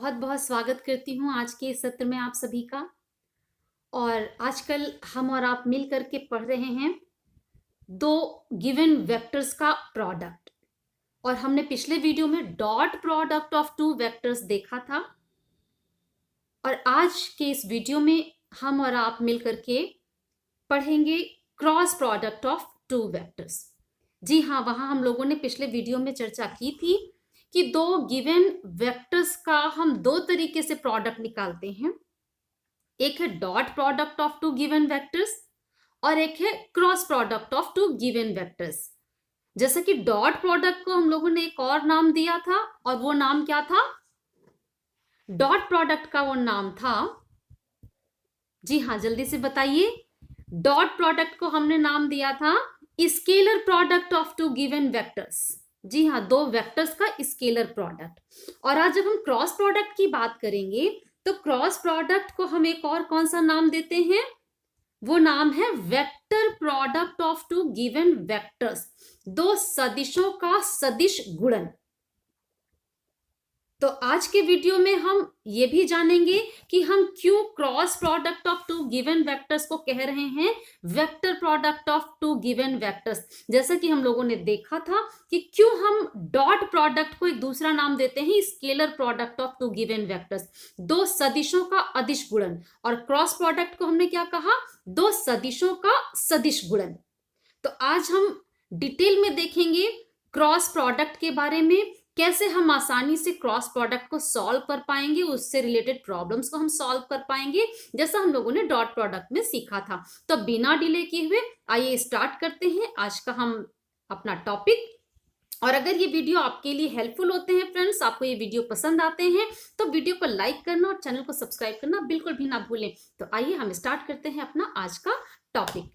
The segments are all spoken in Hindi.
बहुत बहुत स्वागत करती हूँ आज के इस सत्र में आप सभी का। और आजकल हम और आप मिल करके पढ़ रहे हैं दो गिवन वेक्टर्स का प्रोडक्ट। और हमने पिछले वीडियो में dot product of two vectors देखा था। और आज के इस वीडियो में हम और आप मिल करके पढ़ेंगे cross product of two vectors. जी हाँ, वहां हम लोगों ने पिछले वीडियो में चर्चा की थी कि दो गिवन वेक्टर्स का हम दो तरीके से प्रोडक्ट निकालते हैं। एक है dot product of two given vectors और एक है cross product of two given vectors. जैसा कि डॉट प्रोडक्ट को हम लोगों ने एक और नाम दिया था, और वो नाम क्या था? डॉट प्रोडक्ट का वो नाम था, जी हाँ जल्दी से बताइए। डॉट प्रोडक्ट को हमने नाम दिया था scalar product of two given vectors. जी हाँ, दो वेक्टर्स का स्केलर प्रोडक्ट। और आज जब हम क्रॉस प्रोडक्ट की बात करेंगे तो क्रॉस प्रोडक्ट को हम एक और कौन सा नाम देते हैं? वो नाम है vector product of two given vectors, दो सदिशों का सदिश गुणन। तो आज के वीडियो में हम ये भी जानेंगे कि हम क्यों cross product of two given vectors को कह रहे हैं vector product of two given vectors. जैसा कि हम लोगों ने देखा था कि क्यों हम डॉट प्रोडक्ट को एक दूसरा नाम देते हैं scalar product of two given vectors, दो सदिशों का अदिश गुणन। और क्रॉस प्रोडक्ट को हमने क्या कहा? दो सदिशों का सदिश गुणन। तो आज हम डिटेल में देखेंगे क्रॉस प्रोडक्ट के बारे में, कैसे हम आसानी से क्रॉस प्रोडक्ट को सॉल्व कर पाएंगे, उससे रिलेटेड प्रॉब्लम्स को हम सॉल्व कर पाएंगे जैसा हम लोगों ने डॉट प्रोडक्ट में सीखा था। तो बिना डिले किए हुए आइए स्टार्ट करते हैं आज का हम अपना टॉपिक। और अगर ये वीडियो आपके लिए हेल्पफुल होते हैं फ्रेंड्स, आपको ये वीडियो पसंद आते हैं, तो वीडियो को लाइक करना और चैनल को सब्सक्राइब करना बिल्कुल भी ना भूलें। तो आइए हम स्टार्ट करते हैं अपना आज का टॉपिक।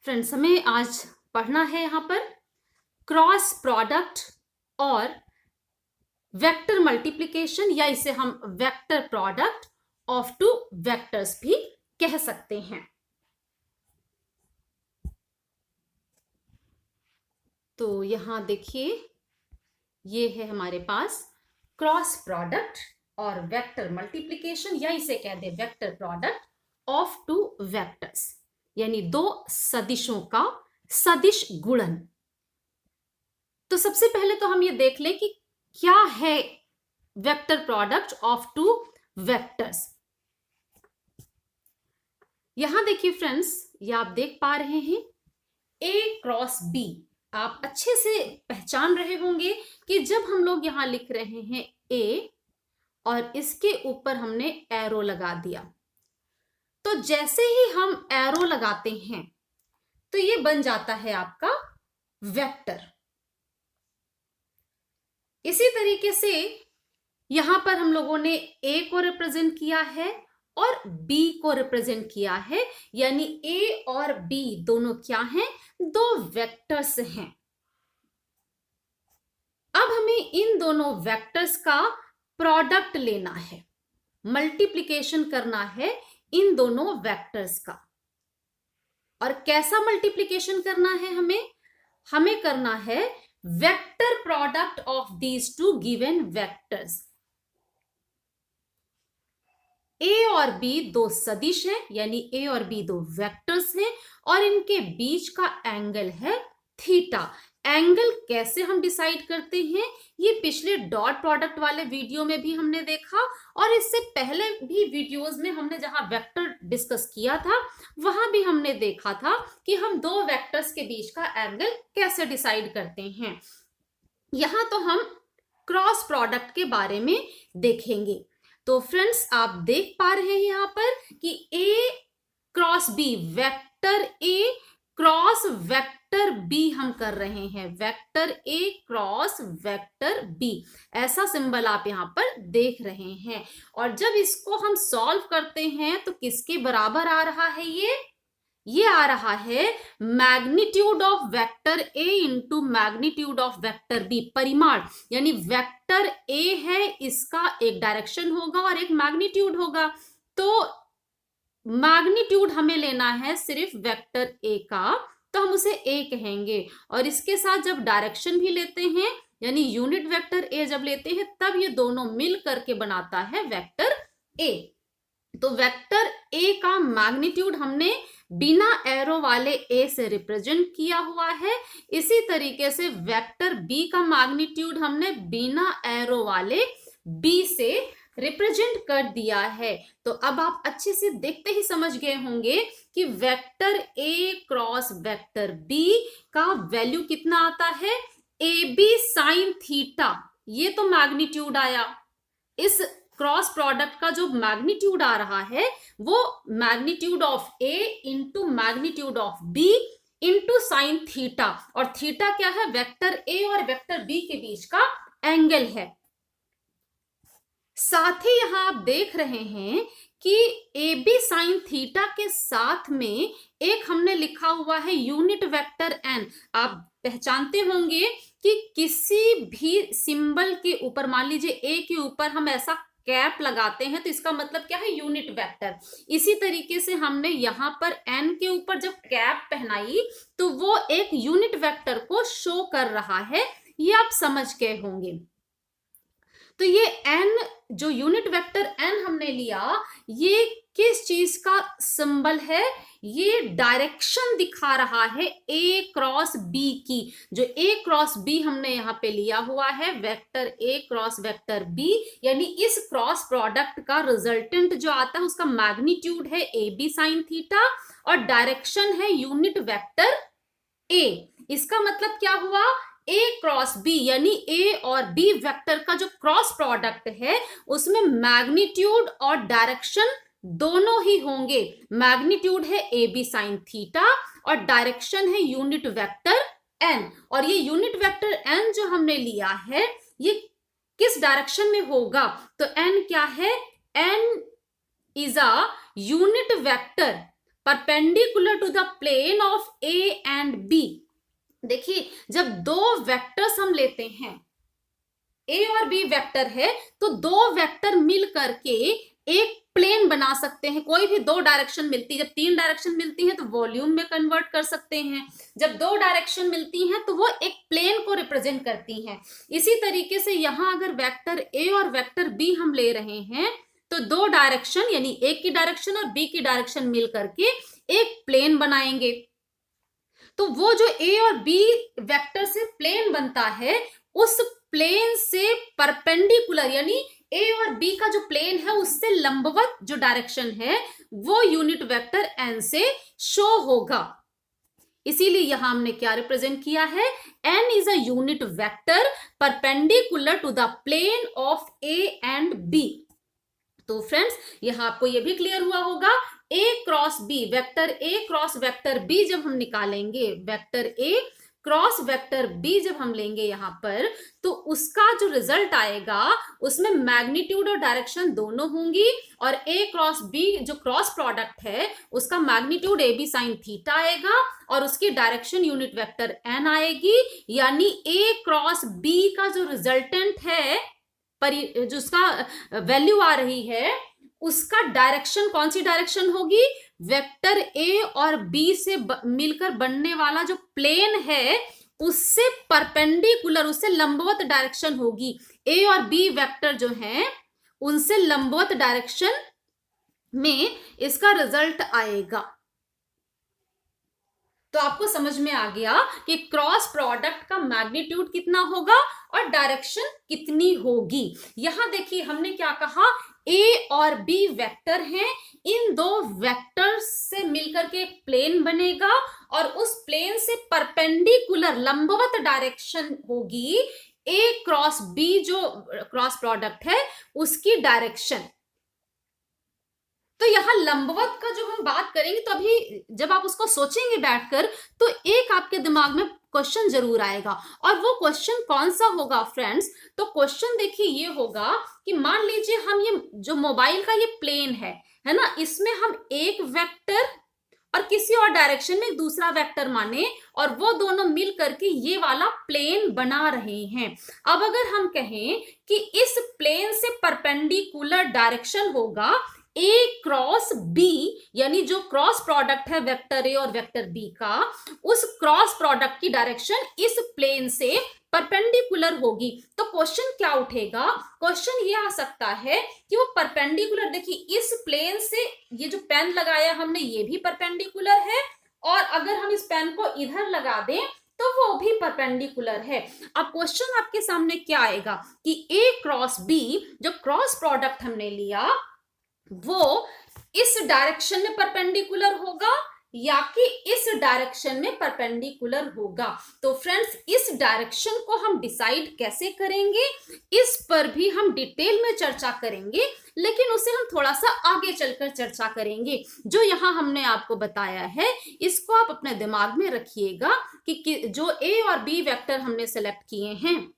फ्रेंड्स, हमें आज पढ़ना है यहां पर क्रॉस प्रोडक्ट और वेक्टर मल्टीप्लिकेशन, या इसे हम vector product of two vectors भी कह सकते हैं। तो यहां देखिए, ये है हमारे पास क्रॉस प्रोडक्ट और वेक्टर मल्टीप्लिकेशन, या इसे कह दे vector product of two vectors, यानी दो सदिशों का सदिश गुणन। तो सबसे पहले तो हम ये देख लें कि क्या है vector product of two vectors. यहां देखिए फ्रेंड्स, ये आप देख पा रहे हैं A क्रॉस B। आप अच्छे से पहचान रहे होंगे कि जब हम लोग यहां लिख रहे हैं A और इसके ऊपर हमने एरो लगा दिया, तो जैसे ही हम एरो लगाते हैं तो ये बन जाता है आपका वेक्टर। इसी तरीके से यहां पर हम लोगों ने A को रिप्रेजेंट किया है और B को रिप्रेजेंट किया है, यानी A और B दोनों क्या हैं? दो वेक्टर्स हैं। अब हमें इन दोनों वेक्टर्स का प्रोडक्ट लेना है, मल्टीप्लिकेशन करना है इन दोनों वेक्टर्स का। और कैसा मल्टीप्लिकेशन करना है? हमें करना है vector product of these two given vectors. A और B दो सदिश हैं, यानी A और B दो वेक्टर्स हैं, और इनके बीच का एंगल है थीटा। एंगल कैसे हम डिसाइड करते हैं, ये पिछले डॉट प्रोडक्ट वाले वीडियो में भी हमने देखा, और इससे पहले भी वीडियोस में हमने जहां वेक्टर डिस्कस किया था वहां भी हमने देखा था कि हम दो वेक्टर्स के बीच का एंगल कैसे डिसाइड करते हैं। यहां तो हम क्रॉस प्रोडक्ट के बारे में देखेंगे। तो फ्रेंड्स, आप देख पा रहे हैं यहां पर कि A cross B, vector A cross vector B हम कर रहे हैं, vector A cross vector B, ऐसा सिंबल आप यहां पर देख रहे हैं। और जब इसको हम सॉल्व करते हैं तो किसके बराबर आ रहा है? ये आ रहा है magnitude of vector A into magnitude of vector B, परिमाण। यानी वेक्टर A है, इसका एक डायरेक्शन होगा और एक मैग्नीट्यूड होगा। तो मैग्नीट्यूड हमें लेना है सिर्फ वेक्टर ए का, तो हम उसे ए कहेंगे। और इसके साथ जब डायरेक्शन भी लेते हैं, यानी यूनिट वेक्टर ए जब लेते हैं, तब ये दोनों मिल करके बनाता है वेक्टर ए। तो वेक्टर ए का मैग्नीट्यूड हमने बिना एरो वाले ए से रिप्रेजेंट किया हुआ है। इसी तरीके से वेक्टर बी का मैग्नीट्यूड हमने बिना एरो वाले बी से रिप्रेजेंट कर दिया है। तो अब आप अच्छे से देखते ही समझ गए होंगे कि vector A cross vector B का वैल्यू कितना आता है, ए बी साइन थीटा। ये तो मैग्नीट्यूड आया। इस क्रॉस प्रोडक्ट का जो मैग्नीट्यूड आ रहा है वो magnitude of A into magnitude of B into sine theta. और थीटा क्या है, वेक्टर ए और वेक्टर बी के बीच का एंगल है। साथ ही यहां आप देख रहे हैं कि ए बी साइन थीटा के साथ में एक हमने लिखा हुआ है यूनिट वेक्टर एन। आप पहचानते होंगे कि किसी भी सिंबल के ऊपर, मान लीजिए ए के ऊपर हम ऐसा कैप लगाते हैं तो इसका मतलब क्या है, यूनिट वेक्टर। इसी तरीके से हमने यहां पर एन के ऊपर जब कैप पहनाई तो वो एक यूनिट वेक्टर को शो कर रहा है। ये आप समझ गए होंगे। तो ये एन, जो यूनिट वेक्टर एन हमने लिया, ये किस चीज का सिंबल है, ये डायरेक्शन दिखा रहा है ए क्रॉस बी की। जो ए क्रॉस बी हमने यहाँ पे लिया हुआ है, vector A cross vector B, यानी इस क्रॉस प्रोडक्ट का रिजल्टेंट जो आता है उसका मैग्नीट्यूड है ए बी साइन थीटा और डायरेक्शन है यूनिट वेक्टर ए। इसका मतलब क्या हुआ, ए क्रॉस बी यानी ए और बी वेक्टर का जो क्रॉस प्रोडक्ट है उसमें मैग्नीट्यूड और डायरेक्शन दोनों ही होंगे। मैग्नीट्यूड है ए बी साइन थीटा और डायरेक्शन है यूनिट वेक्टर एन। और ये यूनिट वेक्टर एन जो हमने लिया है ये किस डायरेक्शन में होगा, तो एन क्या है, N is a unit vector perpendicular to the plane of A and B. देखिए, जब दो वेक्टर्स हम लेते हैं, ए और बी वेक्टर है, तो दो वेक्टर मिल करके एक प्लेन बना सकते हैं। कोई भी दो डायरेक्शन मिलती है, जब तीन डायरेक्शन मिलती है तो वॉल्यूम में कन्वर्ट कर सकते हैं। जब दो डायरेक्शन मिलती हैं तो वो एक प्लेन को रिप्रेजेंट करती हैं। इसी तरीके से यहां अगर वेक्टर ए और वेक्टर बी हम ले रहे हैं तो दो डायरेक्शन यानी ए की डायरेक्शन और बी की डायरेक्शन मिल करके एक प्लेन बनाएंगे। तो वो जो ए और बी वेक्टर से प्लेन बनता है, उस प्लेन से परपेंडिकुलर यानी ए और बी का जो प्लेन है उससे लंबवत जो डायरेक्शन है वो यूनिट वेक्टर एन से शो होगा। इसीलिए यहां हमने क्या रिप्रेजेंट किया है, N is a unit vector perpendicular to the plane of A and B. तो फ्रेंड्स, यहां आपको यह भी क्लियर हुआ होगा, A cross B, vector A cross vector B जब हम निकालेंगे, vector A cross vector B जब हम लेंगे यहां पर, तो उसका जो रिजल्ट आएगा उसमें मैग्नीट्यूड और डायरेक्शन दोनों होंगी। और ए क्रॉस बी जो क्रॉस प्रोडक्ट है उसका magnitude A B sine theta आएगा और उसकी डायरेक्शन यूनिट वेक्टर एन आएगी। यानी ए क्रॉस बी का जो रिजल्टेंट है, जो उसका वैल्यू आ रही है, उसका डायरेक्शन कौन सी डायरेक्शन होगी, वेक्टर ए और बी से मिलकर बनने वाला जो प्लेन है उससे परपेंडिकुलर, उससे लंबवत डायरेक्शन होगी। ए और बी वेक्टर जो हैं उनसे लंबवत डायरेक्शन में इसका रिजल्ट आएगा। तो आपको समझ में आ गया कि क्रॉस प्रोडक्ट का मैग्नीट्यूड कितना होगा और डायरेक्शन कितनी होगी। यहां देखिए हमने क्या कहा, ए और बी वेक्टर हैं, इन दो वेक्टर्स से मिलकर के एक प्लेन बनेगा और उस प्लेन से परपेंडिकुलर लंबवत डायरेक्शन होगी ए क्रॉस बी जो क्रॉस प्रोडक्ट है उसकी डायरेक्शन। तो यहां लंबवत का जो हम बात करेंगे तो अभी जब आप उसको सोचेंगे बैठकर तो एक आपके दिमाग में क्वेश्चन जरूर आएगा। और वो क्वेश्चन कौन सा होगा फ्रेंड्स, तो क्वेश्चन देखिए ये होगा कि मान लीजिए हम ये जो मोबाइल का ये प्लेन है ना, इसमें हम एक वेक्टर और किसी और डायरेक्शन में दूसरा वेक्टर माने और वो दोनों मिल करके ये वाला प्लेन बना रहे हैं। अब अगर हम कहें कि इस प्लेन से परपेंडिकुलर डायरेक्शन होगा ए क्रॉस बी, यानी जो क्रॉस प्रोडक्ट है वेक्टर ए और वेक्टर बी का, उस क्रॉस प्रोडक्ट की डायरेक्शन इस प्लेन से परपेंडिकुलर होगी। तो क्वेश्चन क्या उठेगा, क्वेश्चन ये आ सकता है कि वो परपेंडिकुलर, देखिए इस प्लेन से ये जो पेन लगाया हमने ये भी परपेंडिकुलर है, और अगर हम इस पेन को इधर लगा दें तो वो भी परपेंडिकुलर है। अब क्वेश्चन आपके सामने क्या आएगा कि ए क्रॉस बी, जो क्रॉस प्रोडक्ट हमने लिया वो इस डायरेक्शन में परपेंडिकुलर होगा या कि इस डायरेक्शन में परपेंडिकुलर होगा। तो फ्रेंड्स, इस डायरेक्शन को हम डिसाइड कैसे करेंगे, इस पर भी हम डिटेल में चर्चा करेंगे, लेकिन उसे हम थोड़ा सा आगे चलकर चर्चा करेंगे। जो यहां हमने आपको बताया है इसको आप अपने दिमाग में रखिएगा कि जो ए और बी वेक्टर हमने सेलेक्ट किए हैं,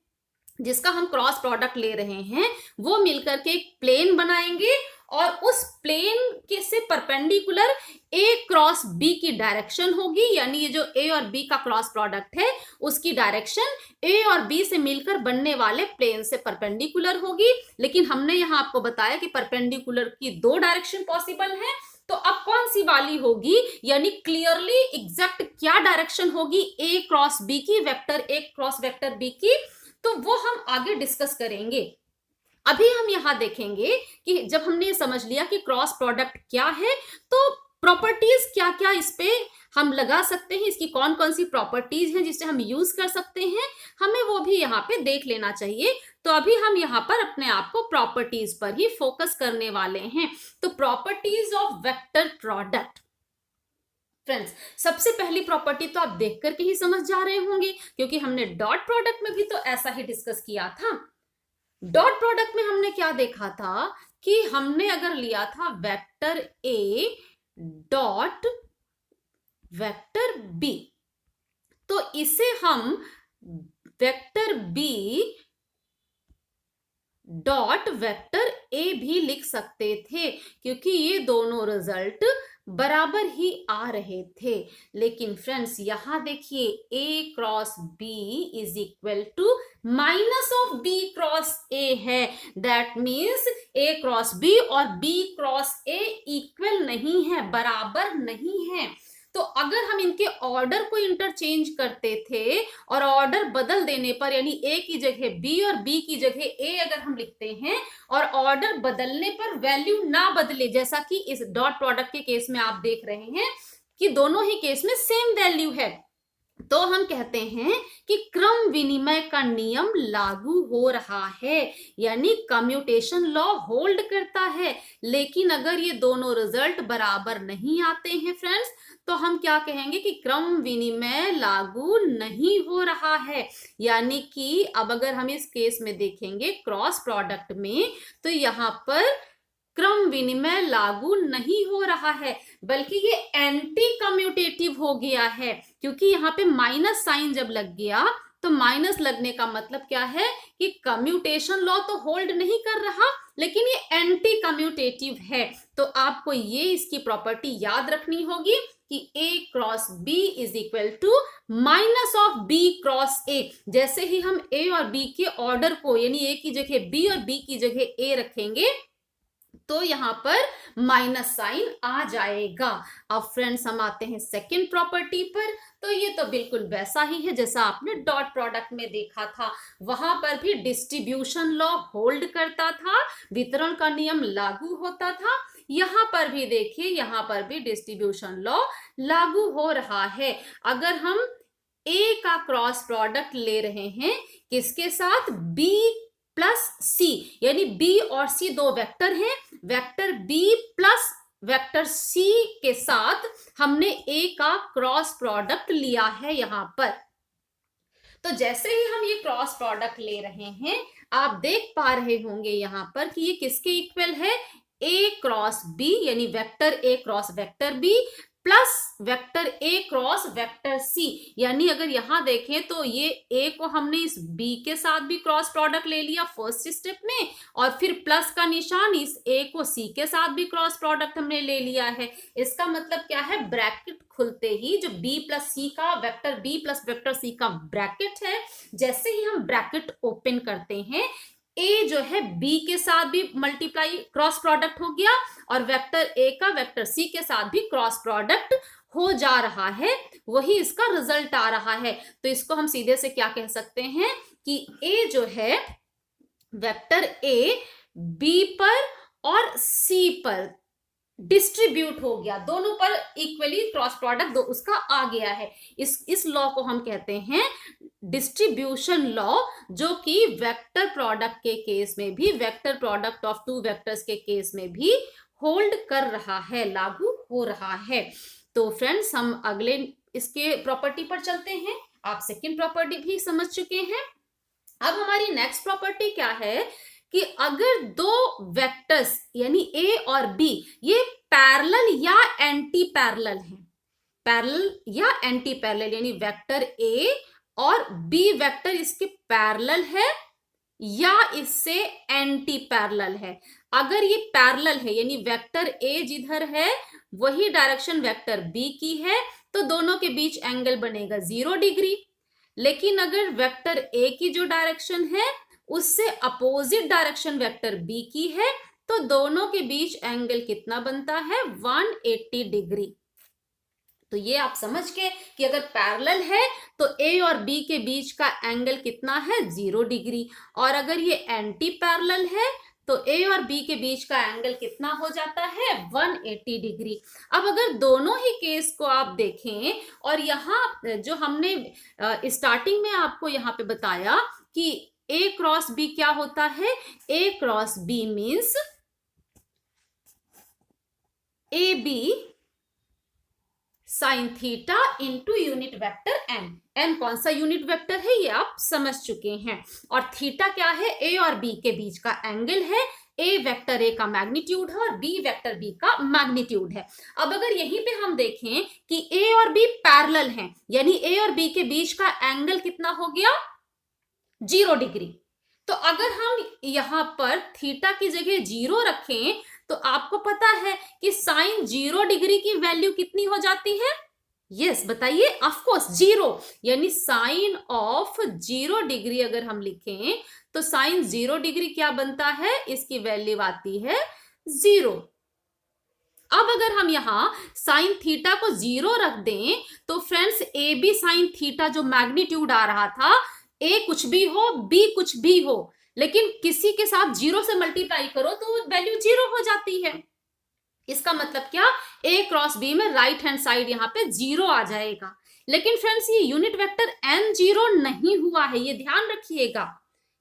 जिसका हम क्रॉस प्रोडक्ट ले रहे हैं, वो मिलकर के एक प्लेन बनाएंगे और उस प्लेन के से परपेंडिकुलर ए क्रॉस बी की डायरेक्शन होगी, यानी ये जो ए और बी का क्रॉस प्रोडक्ट है उसकी डायरेक्शन ए और बी से मिलकर बनने वाले प्लेन से परपेंडिकुलर होगी। लेकिन हमने यहां आपको बताया कि परपेंडिकुलर की दो डायरेक्शन पॉसिबल है, तो अब कौन सी वाली होगी, यानी क्लियरली एग्जैक्ट क्या डायरेक्शन होगी ए क्रॉस बी की, vector A cross vector B की, तो वो हम आगे डिस्कस करेंगे। अभी हम यहां देखेंगे कि जब हमने ये समझ लिया कि क्रॉस प्रोडक्ट क्या है, तो प्रॉपर्टीज क्या क्या इस पे हम लगा सकते हैं, इसकी कौन कौन सी प्रॉपर्टीज हैं जिससे हम यूज कर सकते हैं, हमें वो भी यहाँ पे देख लेना चाहिए। तो अभी हम यहाँ पर अपने आप को प्रॉपर्टीज पर ही फोकस करने वाले हैं। तो properties of vector product, friends सबसे पहली प्रॉपर्टी तो आप देख करके ही समझ जा रहे होंगे, क्योंकि हमने डॉट प्रोडक्ट में भी तो ऐसा ही डिस्कस किया था। डॉट प्रोडक्ट में हमने क्या देखा था कि हमने अगर लिया था vector A dot vector B, तो इसे हम vector B dot vector A भी लिख सकते थे, क्योंकि ये दोनों रिजल्ट बराबर ही आ रहे थे। लेकिन फ्रेंड्स यहां देखिए A cross B is equal to minus of B cross A है, that means A cross B और बी क्रॉस ए इक्वल नहीं है, बराबर नहीं है। तो अगर हम इनके ऑर्डर को इंटरचेंज करते थे और ऑर्डर बदल देने पर, यानी ए की जगह बी और बी की जगह ए अगर हम लिखते हैं और ऑर्डर बदलने पर वैल्यू ना बदले, जैसा कि इस डॉट प्रोडक्ट के केस में आप देख रहे हैं कि दोनों ही केस में सेम वैल्यू है, तो हम कहते हैं कि क्रम विनिमय का नियम लागू हो रहा है, यानी कम्यूटेशन लॉ होल्ड करता है। लेकिन अगर ये दोनों रिजल्ट बराबर नहीं आते हैं फ्रेंड्स, तो हम क्या कहेंगे कि क्रम विनिमय लागू नहीं हो रहा है। यानी कि अब अगर हम इस केस में देखेंगे क्रॉस प्रोडक्ट में, तो यहाँ पर क्रम विनिमय लागू नहीं हो रहा है, बल्कि ये एंटी कम्यूटेटिव हो गया है, क्योंकि यहाँ पे माइनस साइन जब लग गया तो माइनस लगने का मतलब क्या है कि कम्यूटेशन लॉ तो होल्ड नहीं कर रहा, लेकिन ये एंटी कम्यूटेटिव है। तो आपको ये इसकी प्रॉपर्टी याद रखनी होगी कि a cross b is equal to minus of b cross a। जैसे ही हम a और b के ऑर्डर को, यानी a की जगह b और b की जगह a रखेंगे, तो यहां पर माइनस साइन आ जाएगा। अब फ्रेंड्स हम आते हैं सेकंड प्रॉपर्टी पर। तो ये तो बिल्कुल वैसा ही है जैसा आपने डॉट प्रोडक्ट में देखा था, वहां पर भी डिस्ट्रीब्यूशन लॉ होल्ड करता था, वितरण का नियम लागू होता था। यहां पर भी देखिए, यहां पर भी डिस्ट्रीब्यूशन लॉ लागू हो रहा है। अगर हम ए का क्रॉस प्रोडक्ट ले रहे हैं किसके साथ, बी प्लस सी, यानी बी और सी दो वेक्टर हैं, vector B plus vector C के साथ हमने ए का क्रॉस प्रोडक्ट लिया है यहां पर। तो जैसे ही हम ये क्रॉस प्रोडक्ट ले रहे हैं, आप देख पा रहे होंगे यहां पर कि ये किसके इक्वल है, ए क्रॉस बी, यानी vector A cross vector B plus vector A cross vector C. यानी अगर यहां देखें तो ये ए को हमने इस बी के साथ भी क्रॉस प्रोडक्ट ले लिया फर्स्ट स्टेप में, और फिर प्लस का निशान, इस ए को सी के साथ भी क्रॉस प्रोडक्ट हमने ले लिया है। इसका मतलब क्या है, ब्रैकेट खुलते ही जो b प्लस सी का, vector b plus vector C का ब्रैकेट है, जैसे ही हम ब्रैकेट ओपन करते हैं, ए जो है बी के साथ भी मल्टीप्लाई क्रॉस प्रोडक्ट हो गया और वेक्टर ए का वेक्टर सी के साथ भी क्रॉस प्रोडक्ट हो जा रहा है, वही इसका रिजल्ट आ रहा है। तो इसको हम सीधे से क्या कह सकते हैं कि ए जो है वेक्टर ए बी पर और सी पर डिस्ट्रीब्यूट हो गया, दोनों पर इक्वली क्रॉस प्रोडक्ट दो उसका आ गया है। इस लॉ को हम कहते हैं डिस्ट्रीब्यूशन लॉ, जो कि वेक्टर प्रोडक्ट के केस में भी, vector product of two vectors के केस में भी होल्ड कर रहा है, लागू हो रहा है। तो फ्रेंड्स हम अगले इसके प्रॉपर्टी पर चलते हैं। आप सेकंड प्रॉपर्टी भी समझ चुके हैं। अब हमारी नेक्स्ट प्रॉपर्टी क्या है कि अगर दो वेक्टर्स यानी ए और बी ये पैरेलल या एंटी पैरेलल हैं, पैरेलल या एंटी पैरेलल यानी वेक्टर ए और बी वेक्टर इसके पैरेलल है या इससे एंटी पैरेलल है। अगर ये पैरेलल है यानी वेक्टर ए जिधर है वही डायरेक्शन वेक्टर बी की है, तो दोनों के बीच एंगल बनेगा 0 डिग्री। लेकिन अगर वेक्टर ए की जो डायरेक्शन है उससे अपोजिट डायरेक्शन वेक्टर बी की है, तो दोनों के बीच एंगल कितना बनता है 180 डिग्री। तो ये आप समझ के कि अगर पैरेलल है तो ए और बी के बीच का एंगल कितना है 0 डिग्री, और अगर ये एंटी पैरेलल है तो ए और बी के बीच का एंगल कितना हो जाता है 180 डिग्री। अब अगर दोनों ही केस को आप देखें, और यहाँ जो हमने स्टार्टिंग में आपको यहाँ पे बताया कि ए क्रॉस बी क्या होता है, A cross B means A B sine theta into unit vector N. N कौन सा यूनिट वेक्टर है ये आप समझ चुके हैं, और थीटा क्या है, ए और बी के बीच का एंगल है। ए वेक्टर ए का मैग्नीट्यूड है और बी वेक्टर बी का मैग्नीट्यूड है। अब अगर यहीं पे हम देखें कि ए और बी पैरेलल हैं, यानी ए और बी के बीच का एंगल कितना हो गया 0 डिग्री। तो अगर हम यहां पर थीटा की जगह 0 रखें तो आपको पता है कि साइन 0 डिग्री की वैल्यू कितनी हो जाती है। यस बताइए, ऑफ कोर्स 0, यानी साइन ऑफ 0 डिग्री अगर हम लिखें तो साइन 0 डिग्री क्या बनता है, इसकी वैल्यू आती है 0। अब अगर हम यहां साइन थीटा को 0 रख दें तो friends A B sine theta जो मैग्नीट्यूड आ रहा था, ए कुछ भी हो बी कुछ भी हो, लेकिन किसी के साथ 0 से मल्टीप्लाई करो तो वैल्यू 0 हो जाती है। इसका मतलब क्या, ए क्रॉस बी में राइट हैंड साइड यहाँ पे 0 आ जाएगा। लेकिन फ्रेंड्स ये यूनिट वेक्टर n 0 नहीं हुआ है, ये ध्यान रखिएगा,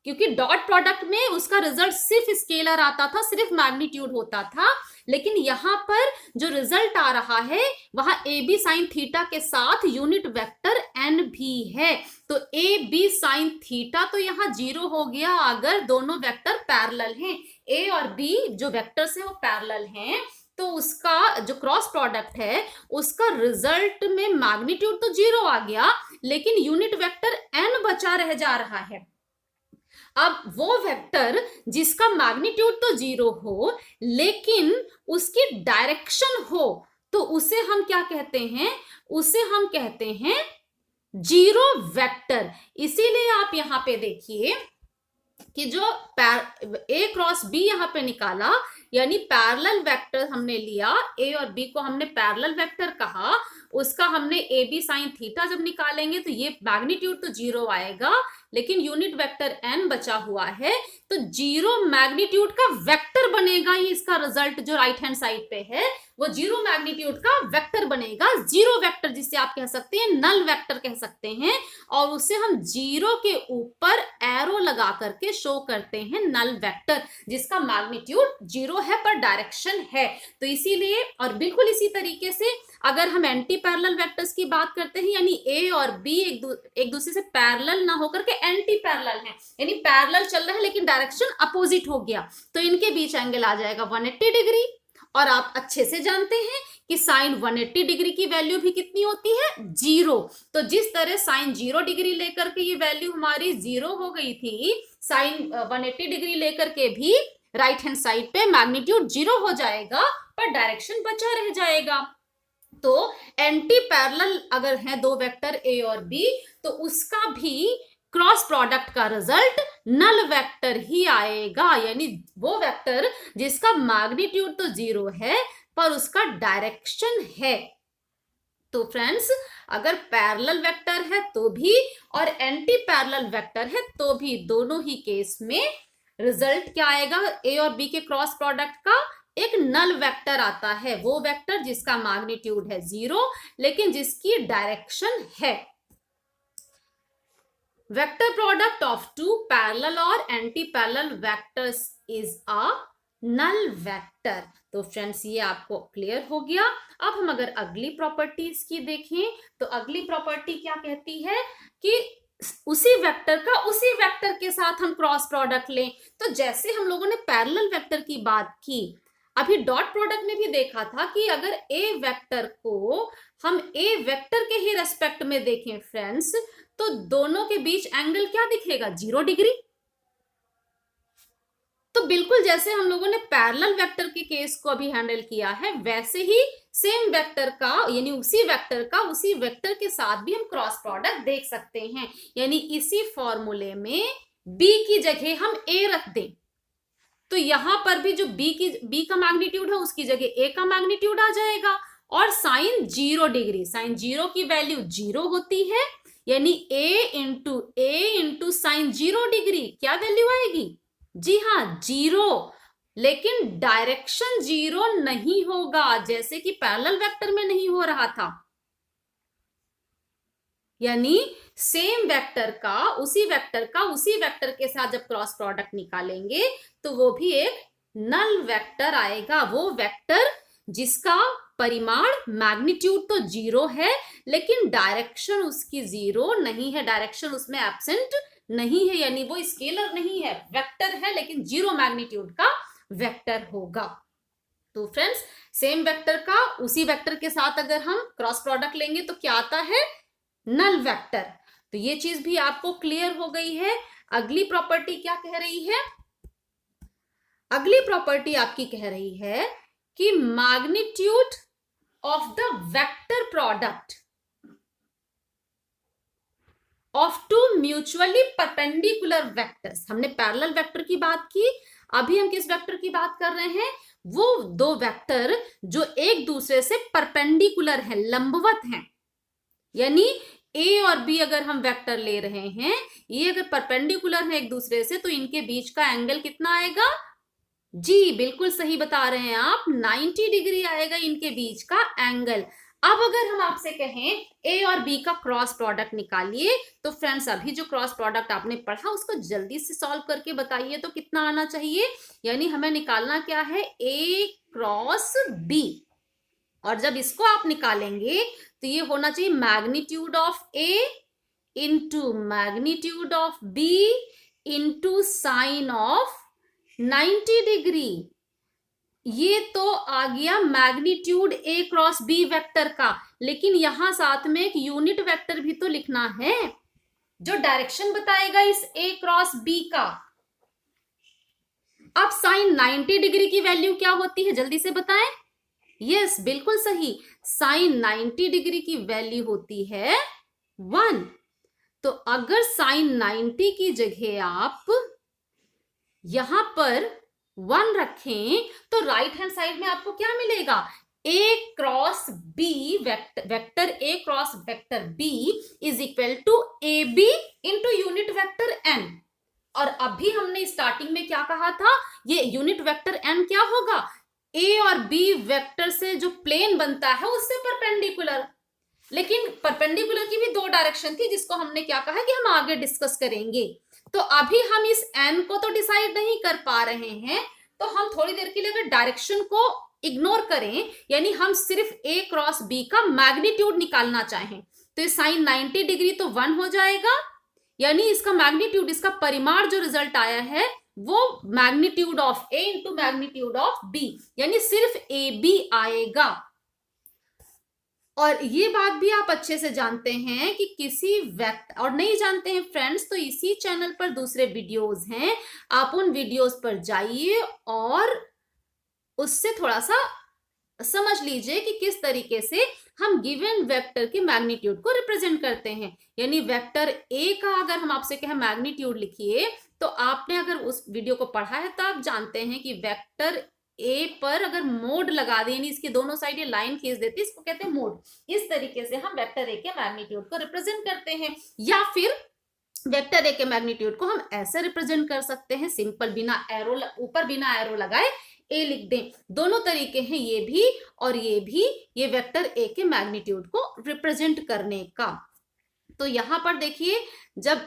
क्योंकि डॉट प्रोडक्ट में उसका रिजल्ट सिर्फ स्केलर आता था, सिर्फ मैग्नीट्यूड होता था। लेकिन यहाँ पर जो रिजल्ट आ रहा है वहां ए बी साइन थीटा के साथ यूनिट वेक्टर n भी है। तो ए बी साइन थीटा तो यहाँ 0 हो गया अगर दोनों वेक्टर पैरेलल हैं, ए और बी जो वेक्टर्स हैं वो पैरेलल हैं, तो उसका जो क्रॉस प्रोडक्ट है उसका रिजल्ट में मैग्नीट्यूड तो 0 आ गया, लेकिन यूनिट वेक्टर n बचा रह जा रहा है। अब वो वेक्टर जिसका मैग्नीट्यूड तो 0 हो लेकिन उसकी डायरेक्शन हो, तो उसे हम क्या कहते हैं, उसे हम कहते हैं 0 वेक्टर। इसीलिए आप यहां पे देखिए कि जो ए क्रॉस बी यहां पे निकाला, यानी पैरेलल वेक्टर हमने लिया, ए और बी को हमने पैरेलल वेक्टर कहा, उसका हमने ए बी साइन थीटा जब निकालेंगे तो ये मैग्नीट्यूड तो 0 आएगा, लेकिन यूनिट वेक्टर n बचा हुआ है, तो 0 मैग्नीट्यूड का वेक्टर बनेगा। ये इसका रिजल्ट जो राइट हैंड साइड पे है वो 0 मैग्नीट्यूड का वेक्टर बनेगा, 0 वेक्टर जिसे आप कह सकते हैं नल वेक्टर कह सकते हैं, और उसे हम 0 के ऊपर एरो लगा करके शो करते हैं नल वेक्टर, जिसका मैग्नीट्यूड 0 है पर डायरेक्शन है। तो इसीलिए, और बिल्कुल इसी तरीके से अगर हम एंटी पैरेलल वेक्टर्स की बात करते हैं, यानी ए और बी एक दूसरे से पैरेलल ना होकर के एंटी पैरेलल हैं, यानी पैरेलल चल रहा है लेकिन डायरेक्शन अपोजिट हो गया, तो इनके बीच एंगल आ जाएगा 180 डिग्री। और आप अच्छे से जानते हैं कि साइन 180 डिग्री की वैल्यू भी कितनी होती है 0। तो जिस तरह साइन 0 डिग्री लेकर के ये वैल्यू हमारी 0 हो गई थी, साइन 180 डिग्री लेकर के भी राइट हैंड साइड पे मैग्नीट्यूड 0 हो जाएगा पर डायरेक्शन बचा रह जाएगा। तो एंटी पैरेलल अगर है दो वेक्टर ए और बी, तो उसका भी क्रॉस प्रोडक्ट का रिजल्ट नल वेक्टर ही आएगा, यानी वो वेक्टर जिसका मैग्नीट्यूड तो 0 है पर उसका डायरेक्शन है। तो फ्रेंड्स, अगर पैरेलल वेक्टर है तो भी और एंटी पैरेलल वेक्टर है तो भी, दोनों ही केस में रिजल्ट क्या आएगा, ए और बी के क्रॉस प्रोडक्ट का एक नल वेक्टर आता है, वो वेक्टर जिसका मैग्नीट्यूड है 0 लेकिन जिसकी डायरेक्शन है। Vector product of two parallel और anti parallel vectors is a null vector. तो फ्रेंड्स, ये आपको क्लियर हो गया। अब हम अगर अगली प्रॉपर्टीज की देखें तो अगली प्रॉपर्टी क्या कहती है कि उसी वेक्टर का उसी वेक्टर के साथ हम क्रॉस प्रोडक्ट लें। तो जैसे हम लोगों ने पैरेलल वेक्टर की बात की, अभी डॉट प्रोडक्ट में भी देखा था कि अगर ए वेक्टर को हम ए वेक्टर के ही रेस्पेक्ट में देखें फ्रेंड्स, तो दोनों के बीच एंगल क्या दिखेगा, 0 डिग्री। तो बिल्कुल जैसे हम लोगों ने पैरेलल वेक्टर के केस को अभी हैंडल किया है, वैसे ही सेम वेक्टर का यानी उसी वेक्टर का उसी वेक्टर के साथ भी हम क्रॉस प्रोडक्ट देख सकते हैं। यानी इसी फॉर्मूले में b की जगह हम a रख दें तो यहां पर भी जो b का मैग्नीट्यूड है उसकी जगह a का मैग्नीट्यूड आ जाएगा। और साइन 0 डिग्री, साइन 0 की वैल्यू 0 होती है, यानी a इंटू साइन 0 डिग्री क्या वैल्यू आएगी, जी हाँ 0। लेकिन डायरेक्शन 0 नहीं होगा, जैसे कि पैरेलल वेक्टर में नहीं हो रहा था। यानी सेम वेक्टर का उसी वेक्टर के साथ जब क्रॉस प्रोडक्ट निकालेंगे तो वो भी एक नल वेक्टर आएगा, वो वेक्टर जिसका परिमाण मैग्नीट्यूड तो 0 है लेकिन डायरेक्शन उसकी 0 नहीं है, डायरेक्शन उसमें एब्सेंट नहीं है, यानी वो स्केलर नहीं है, वेक्टर है लेकिन 0 मैग्नीट्यूड का वेक्टर होगा। तो फ्रेंड्स, सेम वेक्टर का उसी वेक्टर के साथ अगर हम क्रॉस प्रोडक्ट लेंगे तो क्या आता है, नल वेक्टर। तो ये चीज भी आपको क्लियर हो गई है। अगली प्रॉपर्टी क्या कह रही है, अगली प्रॉपर्टी आपकी कह रही है कि magnitude of the vector product of two mutually perpendicular vectors. हमने पैरेलल वेक्टर की बात की, अभी हम किस वेक्टर की बात कर रहे हैं, वो दो वेक्टर जो एक दूसरे से परपेंडिकुलर हैं, लंबवत हैं। यानी ए और बी अगर हम वेक्टर ले रहे हैं, ये अगर परपेंडिकुलर है एक दूसरे से तो इनके बीच का एंगल कितना आएगा, जी बिल्कुल सही बता रहे हैं आप, 90 डिग्री आएगा इनके बीच का एंगल। अब अगर हम आपसे कहें ए और बी का क्रॉस प्रोडक्ट निकालिए, तो फ्रेंड्स अभी जो क्रॉस प्रोडक्ट आपने पढ़ा उसको जल्दी से सॉल्व करके बताइए तो कितना आना चाहिए। यानी हमें निकालना क्या है, ए क्रॉस बी, और जब इसको आप निकालेंगे तो ये होना चाहिए magnitude of A into magnitude of B into sine of 90 degree. ये तो आ गया magnitude A cross B vector का, लेकिन यहां साथ में एक यूनिट वेक्टर भी तो लिखना है जो डायरेक्शन बताएगा इस ए क्रॉस बी का। अब साइन 90 डिग्री की वैल्यू क्या होती है, जल्दी से बताएं। यस, बिल्कुल सही, साइन 90 डिग्री की वैल्यू होती है 1। तो अगर साइन 90 की जगह आप यहां पर 1 रखें तो राइट हैंड साइड में आपको क्या मिलेगा, A cross B vector A cross vector B is equal to A B into unit vector N. और अभी हमने स्टार्टिंग में क्या कहा था, ये यूनिट वेक्टर एन क्या होगा, ए और बी वेक्टर से जो प्लेन बनता है उससे परपेंडिकुलर। लेकिन परपेंडिकुलर की भी 2 डायरेक्शन थी जिसको हमने क्या कहा कि हम आगे डिस्कस करेंगे। तो अभी हम इस एन को तो डिसाइड नहीं कर पा रहे हैं, तो हम थोड़ी देर के लिए अगर डायरेक्शन को इग्नोर करें, यानी हम सिर्फ ए क्रॉस बी का मैग्नीट्यूड निकालना चाहें, तो ये साइन 90 डिग्री तो 1 हो जाएगा, यानी इसका मैग्नीट्यूड, इसका परिमाण जो रिजल्ट आया है वो magnitude of A into magnitude of B, यानी सिर्फ ए बी आएगा। और ये बात भी आप अच्छे से जानते हैं कि किसी वेक्टर, और नहीं जानते हैं फ्रेंड्स तो इसी चैनल पर दूसरे वीडियोस हैं, आप उन वीडियोस पर जाइए और उससे थोड़ा सा समझ लीजिए कि किस तरीके से हम गिवन वेक्टर के मैग्नीट्यूड को रिप्रेजेंट करते हैं। यानी वेक्टर ए का अगर हम आपसे कहें मैग्नीट्यूड लिखिए, तो आपने अगर उस वीडियो को पढ़ा है तो आप जानते हैं कि वेक्टर ए पर अगर मोड लगा दें, यानी इसके दोनों साइड ये लाइन खींच देते हैं, इसको कहते हैं मोड। इस तरीके से हम वेक्टर ए के मैग्नीट्यूड को रिप्रेजेंट करते हैं। या फिर वेक्टर ए के मैग्नीट्यूड को हम ऐसे रिप्रेजेंट कर सकते हैं, सिंपल, बिना एरो, ऊपर बिना एरो लगाए ए लिख दें। दोनों तरीके हैं, ये भी और ये भी, ये वेक्टर ए के मैग्नीट्यूड को रिप्रेजेंट करने का। तो यहां पर देखिए, जब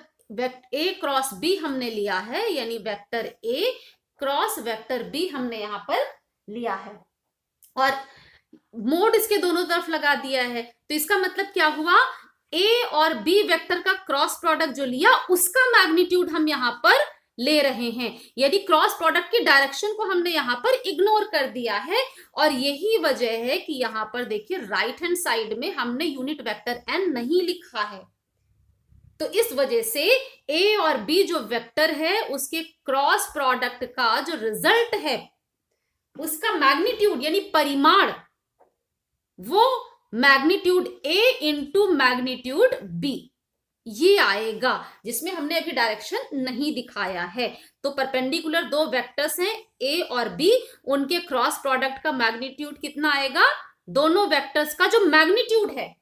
ए क्रॉस बी हमने लिया है, यानी vector A cross vector B हमने यहां पर लिया है और मोड इसके दोनों तरफ लगा दिया है, तो इसका मतलब क्या हुआ, ए और बी वेक्टर का क्रॉस प्रोडक्ट जो लिया उसका मैग्नीट्यूड हम यहां पर ले रहे हैं। यानी क्रॉस प्रोडक्ट की डायरेक्शन को हमने यहां पर इग्नोर कर दिया है। और यही वजह है कि यहां पर देखिए राइट हैंड साइड में हमने यूनिट वेक्टर एन नहीं लिखा है। तो इस वजह से ए और बी जो वेक्टर है उसके क्रॉस प्रोडक्ट का जो रिजल्ट है उसका मैग्नीट्यूड यानी परिमाण, वो magnitude A into magnitude B ये आएगा, जिसमें हमने अभी डायरेक्शन नहीं दिखाया है। तो परपेंडिकुलर दो वेक्टर्स हैं ए और बी, उनके क्रॉस प्रोडक्ट का मैग्नीट्यूड कितना आएगा, दोनों वेक्टर्स का जो मैग्नीट्यूड है,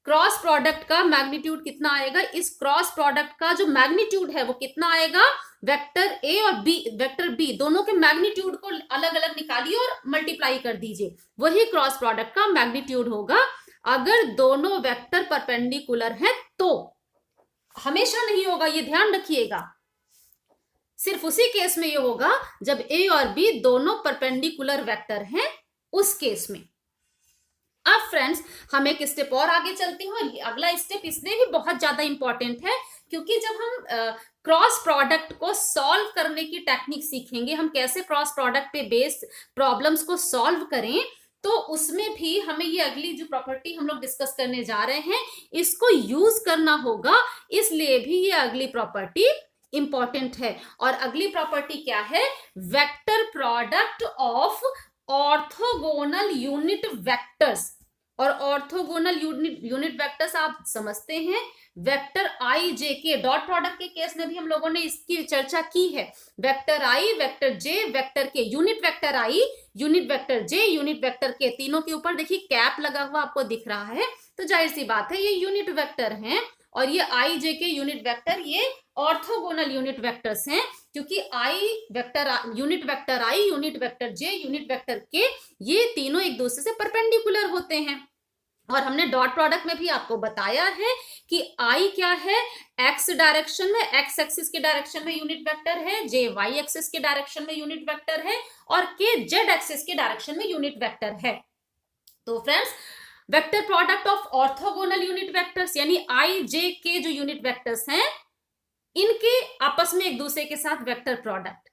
क्रॉस प्रोडक्ट का मैग्नीट्यूड कितना आएगा, इस क्रॉस प्रोडक्ट का जो मैग्नीट्यूड है वो कितना आएगा, वेक्टर ए और बी, वेक्टर बी दोनों के मैग्नीट्यूड को अलग अलग निकालिए और मल्टीप्लाई कर दीजिए, वही क्रॉस प्रोडक्ट का मैग्नीट्यूड होगा। अगर दोनों वेक्टर परपेंडिकुलर हैं तो, हमेशा नहीं होगा, ये ध्यान रखिएगा, सिर्फ उसी केस में ये होगा जब ए और बी दोनों परपेंडिकुलर वेक्टर हैं, उस केस में। अब फ्रेंड्स, हम एक स्टेप और आगे चलते हैं और अगला स्टेप इसलिए भी बहुत ज्यादा इंपॉर्टेंट है क्योंकि जब हम क्रॉस प्रोडक्ट को सॉल्व करने की टेक्निक सीखेंगे, हम कैसे क्रॉस प्रोडक्ट पे बेस्ड प्रॉब्लम्स को सॉल्व करें, तो उसमें भी हमें ये अगली जो प्रॉपर्टी हम लोग डिस्कस करने जा रहे हैं इसको यूज करना होगा, इसलिए भी ये अगली प्रॉपर्टी इंपॉर्टेंट है। और अगली प्रॉपर्टी क्या है, vector product of orthogonal unit vectors. और ऑर्थोगोनल यूनिट वेक्टर्स आप समझते हैं, वेक्टर आई जे के, डॉट प्रोडक्ट के केस में भी हम लोगों ने इसकी चर्चा की है। वेक्टर आई, वेक्टर जे, वेक्टर के, यूनिट वेक्टर आई, यूनिट वेक्टर जे, यूनिट वेक्टर के, तीनों के ऊपर देखिए कैप लगा हुआ आपको दिख रहा है, तो जाहिर सी बात है ये यूनिट वेक्टर हैं। और ये आई जे के यूनिट वेक्टर ये ऑर्थोगोनल यूनिट वेक्टर्स हैं, क्योंकि आई वेक्टर, यूनिट वेक्टर आई, यूनिट वेक्टर जे, यूनिट वेक्टर के, ये तीनों एक दूसरे से परपेंडिकुलर होते हैं। और हमने डॉट प्रोडक्ट में भी आपको बताया है कि आई क्या है, एक्स डायरेक्शन में, एक्स एक्सिस के डायरेक्शन में यूनिट वेक्टर है, जे वाई एक्सिस के डायरेक्शन में यूनिट वेक्टर है और के जेड एक्सिस के डायरेक्शन में यूनिट वेक्टर है। तो friends, vector product of orthogonal unit vectors यानी आई जे के जो यूनिट वेक्टर्स हैं, इनके आपस में एक दूसरे के साथ vector product,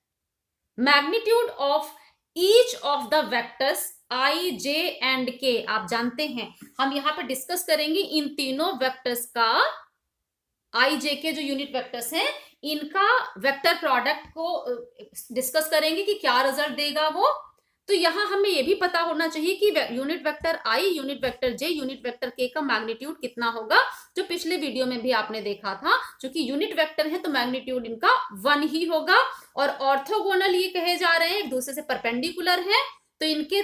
magnitude of each of the vectors I J and के, आप जानते हैं हम यहां पे डिस्कस करेंगे इन तीनों वेक्टर्स का, आई जे के जो यूनिट वेक्टर्स हैं इनका वेक्टर प्रोडक्ट को डिस्कस करेंगे कि क्या रिजल्ट देगा वो। तो यहां हमें यह भी पता होना चाहिए कि यूनिट वेक्टर आई, यूनिट वेक्टर जे, यूनिट वेक्टर के का मैग्नीट्यूड कितना होगा, जो पिछले वीडियो में भी आपने देखा था। क्योंकि यूनिट वेक्टर है तो मैग्नीट्यूड इनका 1 ही होगा। और ऑर्थोगोनल ये कहे जा रहे हैं, एक दूसरे से परपेंडिकुलर है, तो इनके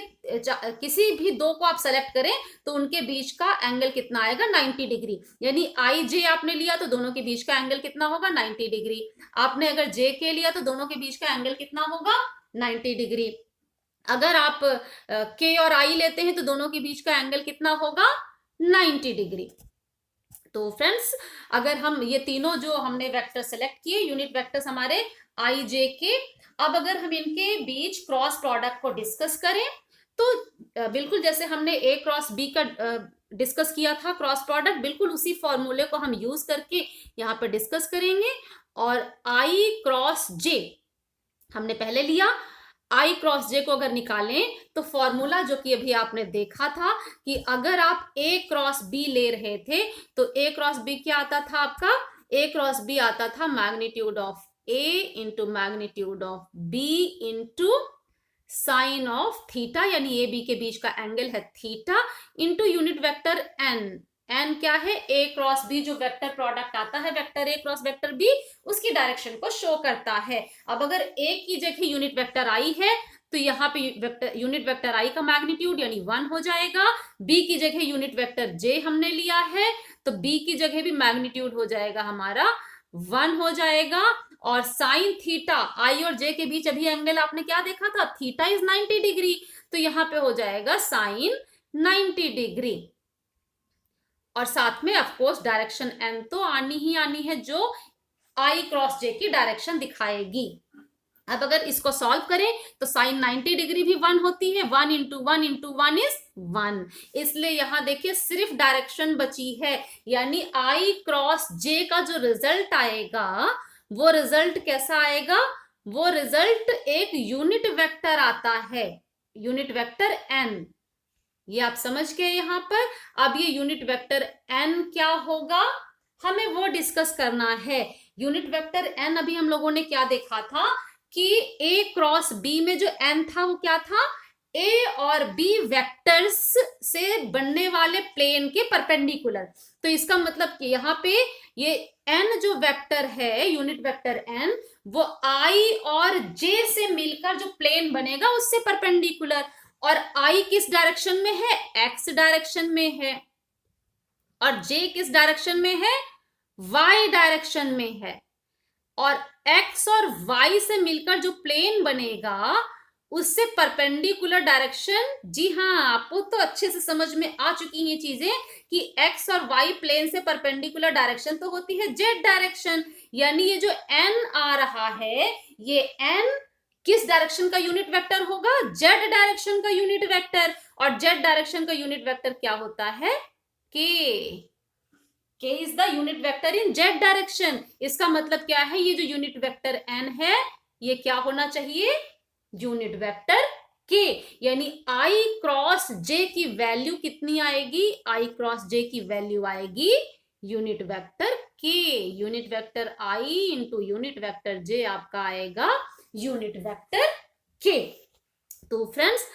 किसी भी दो को आप सेलेक्ट करें तो उनके बीच का एंगल कितना आएगा, 90 डिग्री। यानी आई जे आपने लिया तो दोनों के बीच का एंगल कितना होगा, 90 डिग्री। आपने अगर जे के लिया तो दोनों के बीच का एंगल कितना होगा, 90 डिग्री। अगर आप के और आई लेते हैं तो दोनों के बीच का एंगल कितना होगा, 90 डिग्री। तो फ्रेंड्स, अगर हम ये तीनों जो हमने वेक्टर सेलेक्ट किए, यूनिट वेक्टर्स हमारे आई जे के, अब अगर हम इनके बीच क्रॉस प्रोडक्ट को डिस्कस करें तो बिल्कुल जैसे हमने ए क्रॉस बी का डिस्कस किया था क्रॉस प्रोडक्ट, बिल्कुल उसी फॉर्मूले को हम यूज करके यहाँ पर डिस्कस करेंगे। और आई क्रॉस जे हमने पहले लिया, आई क्रॉस जे को अगर निकालें तो फॉर्मूला जो कि अभी आपने देखा था कि अगर आप ए क्रॉस बी ले रहे थे तो ए क्रॉस बी क्या आता था आपका, ए क्रॉस बी आता था magnitude of A into magnitude of B into sine of theta, यानी ए बी के बीच का एंगल है theta, into unit vector N. N क्या है? ए क्रॉस बी, जो वेक्टर प्रोडक्ट आता है vector A cross vector B, उसकी डायरेक्शन को शो करता है। अब अगर ए की जगह यूनिट वेक्टर आई है तो यहाँ पे यूनिट वेक्टर आई का मैग्नीट्यूड यानी 1 हो जाएगा। बी की जगह यूनिट वेक्टर जे हमने लिया है तो बी की जगह भी मैग्नीट्यूड हो जाएगा हमारा 1 हो जाएगा। और साइन थीटा, आई और जे के बीच अभी एंगल आपने क्या देखा था? थीटा इज 90 डिग्री, तो यहाँ पे हो जाएगा साइन 90 डिग्री। और साथ में ऑफकोर्स डायरेक्शन एन तो आनी ही आनी है, जो आई क्रॉस जे की डायरेक्शन दिखाएगी। अब अगर इसको सॉल्व करें तो साइन 90 डिग्री भी 1 होती है, 1 इंटू 1 इंटू 1 इज 1, इसलिए यहां देखिए सिर्फ डायरेक्शन बची है, यानी आई क्रॉस जे का जो रिजल्ट आएगा वो रिजल्ट कैसा आएगा? वो रिजल्ट एक यूनिट वेक्टर आता है, यूनिट वेक्टर एन। ये आप समझ गए यहां पर। अब ये यूनिट वेक्टर एन क्या होगा हमें वो डिस्कस करना है। यूनिट वेक्टर एन अभी हम लोगों ने क्या देखा था कि ए क्रॉस बी में जो एन था वो क्या था? ए और बी वेक्टर्स से बनने वाले प्लेन के परपेंडिकुलर। तो इसका मतलब कि यहाँ पे ये एन जो वेक्टर है, यूनिट वेक्टर एन, वो आई और जे से मिलकर जो प्लेन बनेगा उससे परपेंडिकुलर। और आई किस डायरेक्शन में है? एक्स डायरेक्शन में है। और जे किस डायरेक्शन में है? वाई डायरेक्शन में है। और एक्स और वाई से मिलकर जो प्लेन बनेगा उससे परपेंडिकुलर डायरेक्शन, जी हाँ आपको तो अच्छे से समझ में आ चुकी हैं चीजें कि एक्स और वाई प्लेन से परपेंडिकुलर डायरेक्शन तो होती है जेड डायरेक्शन। यानी ये जो एन आ रहा है, ये एन किस डायरेक्शन का यूनिट वेक्टर होगा? जेड डायरेक्शन का यूनिट वेक्टर। और जेड डायरेक्शन का यूनिट वेक्टर क्या होता है? के। K is the unit vector in z direction। इसका मतलब क्या है? ये जो यूनिट वेक्टर n है ये क्या होना चाहिए? Unit vector K। यानी I क्रॉस J की वैल्यू कितनी आएगी? I क्रॉस J की वैल्यू आएगी unit vector K। Unit vector I into unit vector J आपका आएगा यूनिट वेक्टर K। तो फ्रेंड्स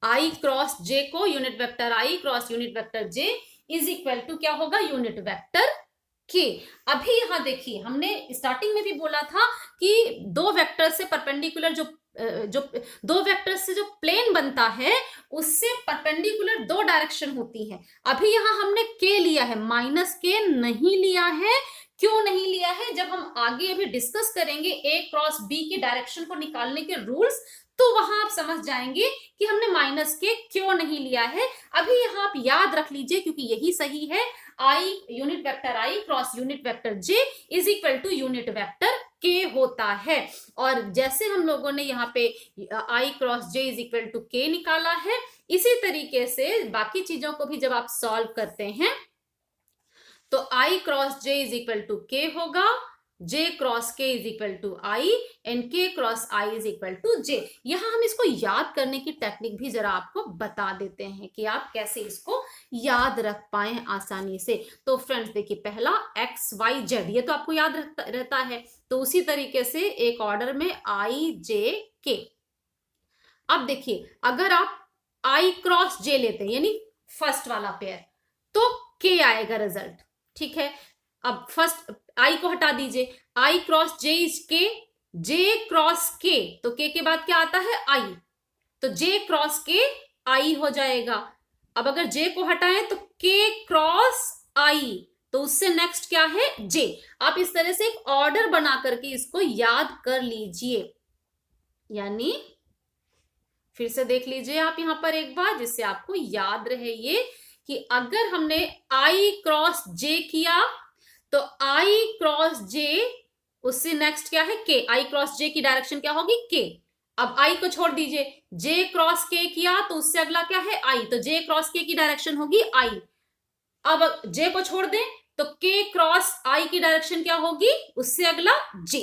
I क्रॉस J को unit vector I cross unit vector J is equal to क्या होगा? यूनिट वेक्टर के। अभी यहां देखिए हमने स्टार्टिंग में भी बोला था कि दो वेक्टर से परपेंडिकुलर जो दो वेक्टर से जो प्लेन बनता है उससे परपेंडिकुलर दो डायरेक्शन होती है। अभी यहां हमने के लिया है, माइनस के नहीं लिया है। क्यों नहीं लिया है? जब हम आगे अभी डिस्कस करेंगे ए क्रॉस बी की डायरेक्शन को निकालने के रूल्स, तो वहां आप समझ जाएंगे कि हमने माइनस के क्यों नहीं लिया है। अभी यहां आप याद रख लीजिए क्योंकि यही सही है। I unit vector I cross unit vector J is equal to unit vector K होता है। और जैसे हम लोगों ने यहाँ पे I cross J is equal to K निकाला है, इसी तरीके से बाकी चीजों को भी जब आप सॉल्व करते हैं तो I cross J is equal to K होगा, J cross K is equal to I and K cross I is equal to J। यहां हम इसको याद करने की टेक्निक भी जरा आपको बता देते हैं कि आप कैसे इसको याद रख पाए आसानी से। तो फ्रेंड्स देखिए, पहला X Y Z ये तो आपको याद रहता है, तो उसी तरीके से एक ऑर्डर में I J K। अब देखिए अगर आप I क्रॉस J लेते हैं यानी फर्स्ट वाला पेयर, तो K आएगा रिजल्ट। ठीक है, अब फर्स्ट आई को हटा दीजिए, आई क्रॉस जे इज के, जे क्रॉस के, तो के बाद क्या आता है? आई, तो जे क्रॉस के आई हो जाएगा। अब अगर जे को हटाएं तो के क्रॉस आई, तो उससे नेक्स्ट क्या है? जे। आप इस तरह से एक ऑर्डर बना करके इसको याद कर लीजिए, यानी फिर से देख लीजिए आप यहां पर एक बार, जिससे आपको याद रहे ये कि अगर हमने आई क्रॉस जे किया तो आई क्रॉस जे, उससे नेक्स्ट क्या है? के। आई क्रॉस जे की डायरेक्शन क्या होगी? के। अब आई को छोड़ दीजिए, जे क्रॉस के किया तो उससे अगला क्या है? आई, तो जे क्रॉस के की डायरेक्शन होगी आई। अब जे को छोड़ दें तो के क्रॉस आई की डायरेक्शन क्या होगी? उससे अगला जे।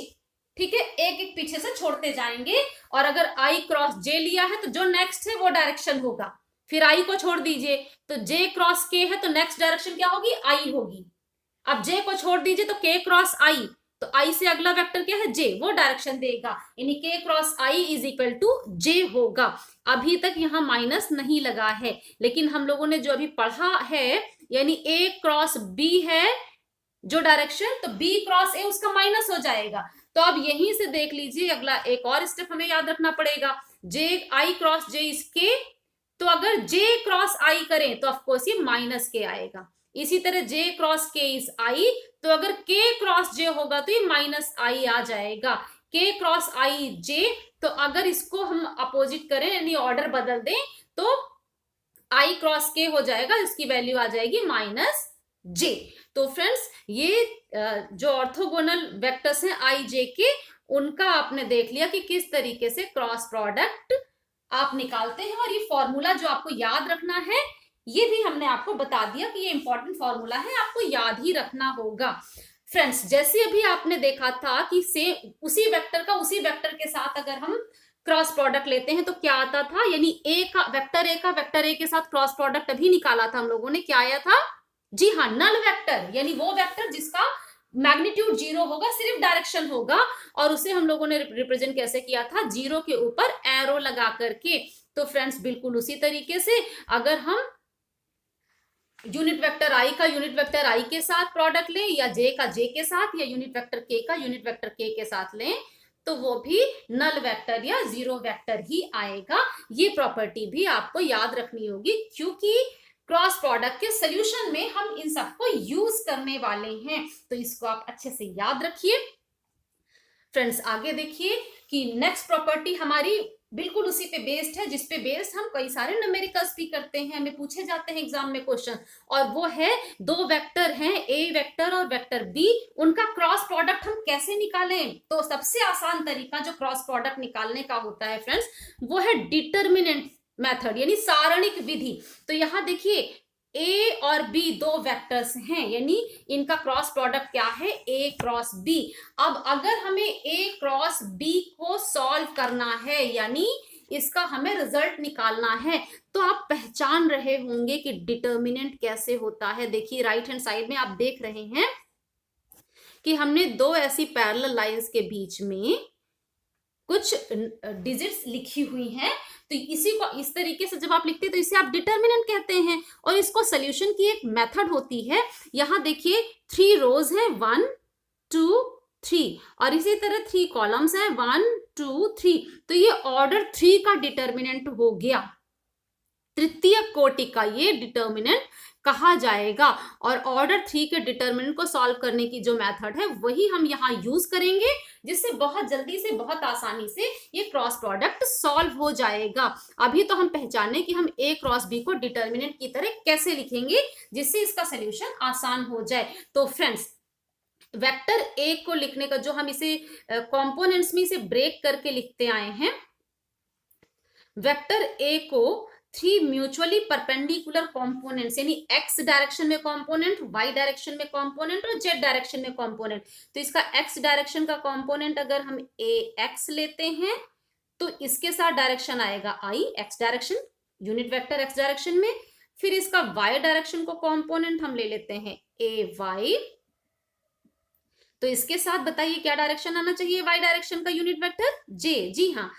ठीक है, एक एक पीछे से छोड़ते जाएंगे। और अगर आई क्रॉस जे लिया है तो जो नेक्स्ट है वो डायरेक्शन होगा। फिर आई को छोड़ दीजिए तो जे क्रॉस के है तो नेक्स्ट डायरेक्शन क्या होगी? आई होगी। अब जे को छोड़ दीजिए तो के क्रॉस आई, तो आई से अगला वेक्टर क्या है, जे, वो डायरेक्शन देगा, यानी K cross I is equal to J होगा। अभी तक यहाँ माइनस नहीं लगा है, लेकिन हम लोगों ने जो अभी पढ़ा है, यानी ए क्रॉस बी है जो डायरेक्शन, तो बी क्रॉस ए उसका माइनस हो जाएगा। तो अब यहीं से देख लीजिए, अगला एक और स्टेप हमें याद रखना पड़ेगा, जे आई क्रॉस जे इज के, तो अगर जे क्रॉस आई करें तो ऑफकोर्स ये माइनस के आएगा। इसी तरह जे क्रॉस के इज आई, तो अगर के क्रॉस जे होगा तो ये माइनस आई आ जाएगा। के क्रॉस आई जे, तो अगर इसको हम अपोजिट करें यानी ऑर्डर बदल दें तो आई क्रॉस के हो जाएगा, इसकी वैल्यू आ जाएगी माइनस जे। तो फ्रेंड्स ये जो ऑर्थोगोनल वेक्टर्स हैं आई जे के, उनका आपने देख लिया कि किस तरीके से क्रॉस प्रोडक्ट आप निकालते हैं, और ये फॉर्मूला जो आपको याद रखना है ये भी हमने आपको बता दिया कि ये इंपॉर्टेंट फॉर्मूला है, आपको याद ही रखना होगा। फ्रेंड्स जैसे अभी आपने देखा था कि उसी वेक्टर का उसी वेक्टर के साथ अगर हम क्रॉस प्रोडक्ट लेते हैं तो क्या आता था, यानी ए का वेक्टर ए के साथ क्रॉस प्रोडक्ट अभी निकाला था हम लोगों ने, क्या आया था, जी हाँ, नल वेक्टर, यानी वो वेक्टर जिसका मैग्नीट्यूड 0 होगा, सिर्फ डायरेक्शन होगा, और उसे हम लोगों ने रिप्रेजेंट कैसे किया था, 0 के ऊपर एरो लगा करके। तो फ्रेंड्स बिल्कुल उसी तरीके से अगर हम यूनिट वेक्टर आई का यूनिट वेक्टर आई के साथ प्रोडक्ट लें, या जे का जे के साथ, या यूनिट वेक्टर के का यूनिट वेक्टर के साथ लें, तो वो भी नल वेक्टर या जीरो वेक्टर ही आएगा। ये प्रॉपर्टी भी आपको याद रखनी होगी, क्योंकि क्रॉस प्रोडक्ट के सोल्यूशन में हम इन सबको यूज करने वाले हैं, तो इसको आप अच्छे से याद रखिए। फ्रेंड्स आगे देखिए कि नेक्स्ट प्रॉपर्टी हमारी बिल्कुल उसी पे बेस्ड है, जिसपे बेस्ड हम कई सारे न्यूमेरिकल्स भी करते हैं, हमें पूछे जाते हैं एग्जाम में क्वेश्चन, और वो है दो वेक्टर हैं, ए वेक्टर और वेक्टर बी, उनका क्रॉस प्रोडक्ट हम कैसे निकालें। तो सबसे आसान तरीका जो क्रॉस प्रोडक्ट निकालने का होता है फ्रेंड्स, वो है डिटर्मिनेंट मेथड, यानी सारणिक विधि। तो यहां देखिए ए और बी दो वेक्टर्स हैं, यानी इनका क्रॉस प्रोडक्ट क्या है, ए क्रॉस बी। अब अगर हमें ए क्रॉस बी को सॉल्व करना है, यानी इसका हमें रिजल्ट निकालना है, तो आप पहचान रहे होंगे कि डिटर्मिनेंट कैसे होता है। देखिए राइट हैंड साइड में आप देख रहे हैं कि हमने दो ऐसी पैरेलल लाइंस के बीच में कुछ डिजिट्स लिखी हुई हैं, तो इसी को इस तरीके से जब आप लिखते हैं तो इसे आप डिटर्मिनेंट कहते हैं, और इसको सोल्यूशन की एक मेथड होती है। यहां देखिए 3 रोज है, 1 2 3, और इसी तरह 3 कॉलम्स हैं, 1 2 3, तो ये ऑर्डर 3 का डिटर्मिनेंट हो गया, तृतीय कोटि का ये डिटर्मिनेंट कहा जाएगा। और ऑर्डर 3 के डिटर्मिनेंट को सॉल्व करने की जो मेथड है वही हम यहाँ यूज करेंगे, जिससे बहुत जल्दी से बहुत आसानी से ये क्रॉस प्रोडक्ट सॉल्व हो जाएगा। अभी तो हम पहचाने कि हम ए क्रॉस बी को डिटर्मिनेंट की तरह कैसे लिखेंगे जिससे इसका सोल्यूशन आसान हो जाए। तो फ्रेंड्स वेक्टर ए को लिखने का जो हम इसे कंपोनेंट्स में इसे ब्रेक करके लिखते आए हैं, वेक्टर ए को 3 म्यूचुअली परपेंडिकुलर कंपोनेंट्स, यानी एक्स डायरेक्शन में कंपोनेंट, वाई डायरेक्शन में कंपोनेंट और जेड डायरेक्शन में कंपोनेंट। तो इसका एक्स डायरेक्शन का कंपोनेंट अगर हम ए एक्स लेते हैं तो इसके साथ डायरेक्शन आएगा I, X direction unit vector X direction में। फिर इसका वाई डायरेक्शन को कंपोनेंट हम ले लेते हैं ए वाई, तो इसके साथ बताइए क्या डायरेक्शन आना चाहिए वाई डायरेक्शन का यूनिट वेक्टर, जे, जी हाँ।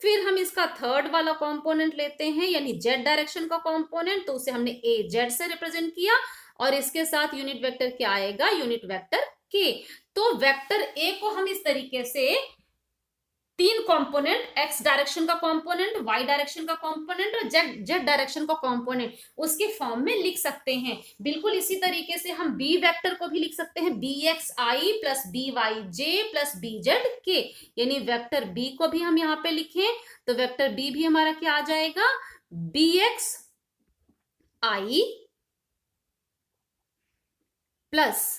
फिर हम इसका थर्ड वाला कंपोनेंट लेते हैं, यानी जेड डायरेक्शन का कंपोनेंट, तो उसे हमने ए जेड से रिप्रेजेंट किया, और इसके साथ यूनिट वेक्टर क्या आएगा, यूनिट वेक्टर के। तो वेक्टर ए को हम इस तरीके से 3 कंपोनेंट, एक्स डायरेक्शन का कंपोनेंट, वाई डायरेक्शन का कंपोनेंट और जेड डायरेक्शन का कंपोनेंट, उसके फॉर्म में लिख सकते हैं। बिल्कुल इसी तरीके से हम बी वेक्टर को भी लिख सकते हैं, बी एक्स आई प्लस बी वाई जे प्लस बी जेड के, यानी वेक्टर बी को भी हम यहाँ पे लिखें तो वेक्टर बी भी हमारा क्या आ जाएगा, बी एक्स आई प्लस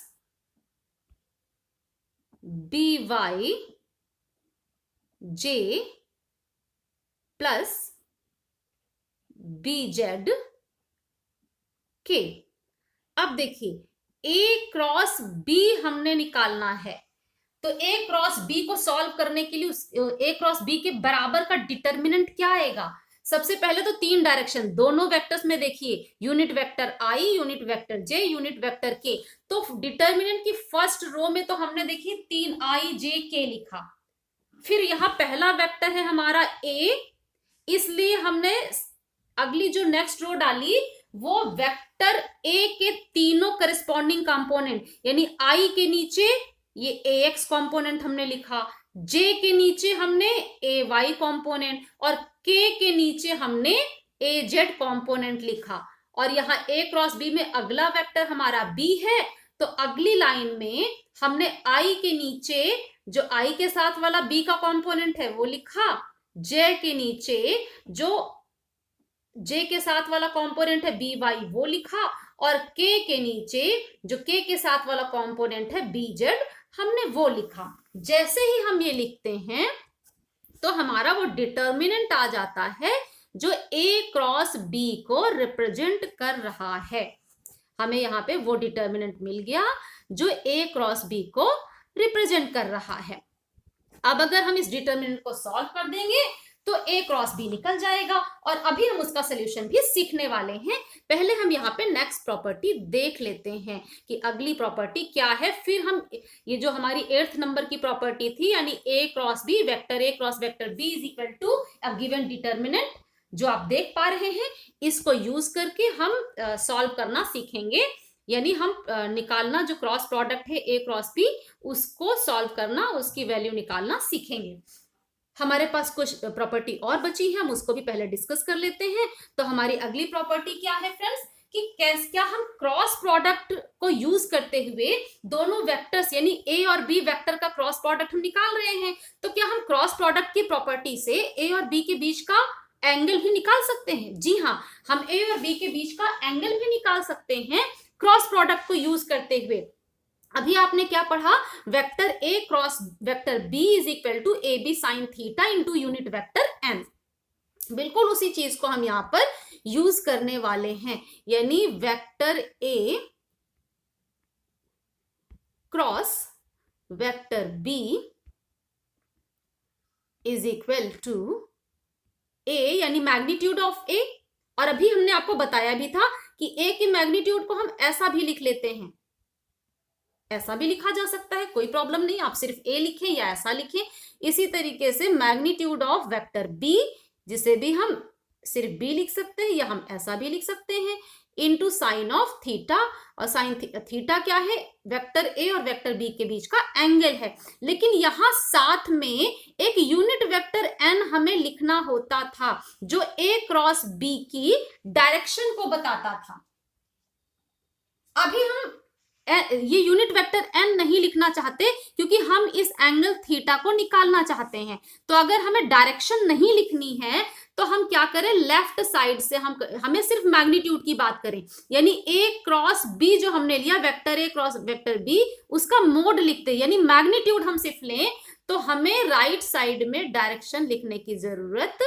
बी वाई जे प्लस बी जेड के। अब देखिए ए क्रॉस बी हमने निकालना है, तो ए क्रॉस बी को सॉल्व करने के लिए ए क्रॉस बी के बराबर का डिटर्मिनेंट क्या आएगा, सबसे पहले तो 3 डायरेक्शन दोनों वेक्टर्स में देखिए, यूनिट वेक्टर आई, यूनिट वेक्टर जे, यूनिट वेक्टर के। तो डिटर्मिनेंट की फर्स्ट रो में तो हमने देखिए 3 आई जे के लिखा। फिर यहाँ पहला वेक्टर है हमारा ए, इसलिए हमने अगली जो नेक्स्ट रो डाली वो वेक्टर ए के तीनों करस्पॉन्डिंग कंपोनेंट, यानी आई के नीचे ये ए एक्स कॉम्पोनेंट हमने लिखा, जे के नीचे हमने ए वाई कॉम्पोनेंट और के नीचे हमने ए जेड कॉम्पोनेंट लिखा। और यहाँ ए क्रॉस बी में अगला वेक्टर हमारा बी है, तो अगली लाइन में हमने आई के नीचे जो आई के साथ वाला बी का कॉम्पोनेंट है वो लिखा, जे के नीचे जो जे के साथ वाला कंपोनेंट है बी वाई वो लिखा, और के नीचे जो के साथ वाला कंपोनेंट है बी जेड हमने वो लिखा। जैसे ही हम ये लिखते हैं तो हमारा वो डिटर्मिनेंट आ जाता है जो ए क्रॉस बी को रिप्रेजेंट कर रहा है। हमें यहाँ पे वो डिटर्मिनेंट मिल गया जो ए क्रॉस बी को रिप्रेजेंट कर रहा है। अब अगर हम इस डिटर्मिनेंट को सॉल्व कर देंगे तो ए क्रॉस बी निकल जाएगा, और अभी हम उसका सोल्यूशन भी सीखने वाले हैं। पहले हम यहाँ पे नेक्स्ट प्रॉपर्टी देख लेते हैं कि अगली प्रॉपर्टी क्या है, फिर हम ये जो हमारी 8th नंबर की प्रॉपर्टी थी यानी A cross B vector A cross vector B is equal to a given determinant जो आप देख पा रहे हैं, इसको यूज करके हम सॉल्व करना सीखेंगे। यानी हम निकालना जो क्रॉस प्रोडक्ट है ए क्रॉस बी उसको सॉल्व करना, उसकी वैल्यू निकालना सीखेंगे। हमारे पास कुछ प्रॉपर्टी और बची है, हम उसको भी पहले डिस्कस कर लेते हैं। तो हमारी अगली प्रॉपर्टी क्या है फ्रेंड्स कि क्या हम क्रॉस प्रोडक्ट को यूज करते हुए दोनों वेक्टर्स यानी ए और बी वेक्टर का क्रॉस प्रोडक्ट हम निकाल रहे हैं, तो क्या हम क्रॉस प्रोडक्ट की प्रॉपर्टी से ए और बी के बीच का एंगल भी निकाल सकते हैं? जी हाँ, हम ए और बी के बीच का एंगल भी निकाल सकते हैं क्रॉस प्रोडक्ट को यूज करते हुए। अभी आपने क्या पढ़ा, vector A cross vector B is equal to A B sine theta into unit vector N. बिल्कुल उसी चीज को हम यहां पर यूज करने वाले हैं, यानी vector A cross vector B is equal to A यानी मैग्नीट्यूड ऑफ ए। और अभी हमने आपको बताया भी था कि ए के मैग्नीट्यूड को हम ऐसा भी लिख लेते हैं, ऐसा भी लिखा जा सकता है, कोई प्रॉब्लम नहीं, आप सिर्फ ए लिखें या ऐसा लिखें। इसी तरीके से मैग्नीट्यूड ऑफ वेक्टर बी जिसे भी हम सिर्फ बी लिख सकते हैं या हम ऐसा भी लिख सकते हैं, इनटू साइन ऑफ थीटा। और साइन थीटा क्या है, वेक्टर ए और वेक्टर बी के बीच का एंगल है। लेकिन यहां साथ में एक यूनिट वेक्टर एन हमें लिखना होता था जो ए क्रॉस बी की डायरेक्शन को बताता था। अभी हम ये यूनिट वेक्टर एन नहीं लिखना चाहते क्योंकि हम इस एंगल थीटा को निकालना चाहते हैं। तो अगर हमें डायरेक्शन नहीं लिखनी है तो हम क्या करें, लेफ्ट साइड से हमें सिर्फ मैग्नीट्यूड की बात करें, यानी ए क्रॉस बी जो हमने लिया vector A cross vector B उसका मोड लिखते, यानी मैग्नीट्यूड हम सिर्फ लें तो हमें राइट साइड में डायरेक्शन लिखने की जरूरत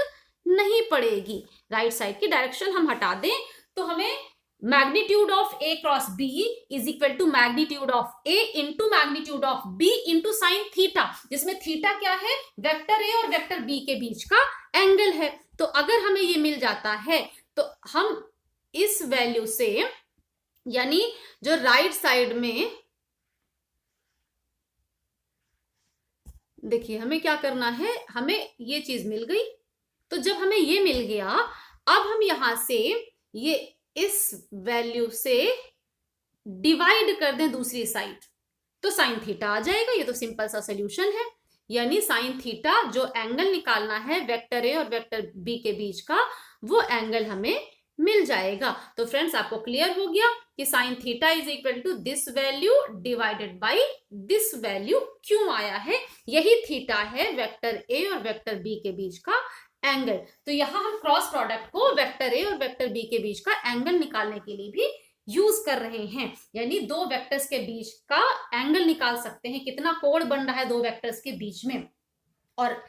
नहीं पड़ेगी। राइट साइड की डायरेक्शन हम हटा दें तो हमें magnitude of A cross B is equal to magnitude of A into magnitude of B into sine theta, जिसमें थीटा क्या है, वेक्टर ए और वेक्टर बी के बीच का एंगल है। तो अगर हमें ये मिल जाता है तो हम इस वैल्यू से यानी जो राइट साइड में देखिए हमें क्या करना है, हमें ये चीज मिल गई। तो जब हमें ये मिल गया, अब हम यहां से ये इस वैल्यू से डिवाइड कर दें दूसरी साइड तो साइन थीटा आ जाएगा। ये तो सिंपल सा सोल्यूशन है, यानी साइन थीटा जो एंगल निकालना है वेक्टर ए और वेक्टर बी के बीच का वो एंगल हमें मिल जाएगा। तो फ्रेंड्स आपको क्लियर हो गया कि sine theta is equal to this value divided by this value क्यों आया है, यही थीटा है वेक्टर ए और वेक्टर बी के बीच का एंगल। तो यहां हम क्रॉस प्रोडक्ट को वेक्टर ए और वेक्टर बी के बीच का एंगल निकालने के लिए भी यूज कर रहे हैं, यानी दो वेक्टर्स के बीच का एंगल निकाल सकते हैं, कितना कोण बन रहा है दो वेक्टर्स के बीच में। और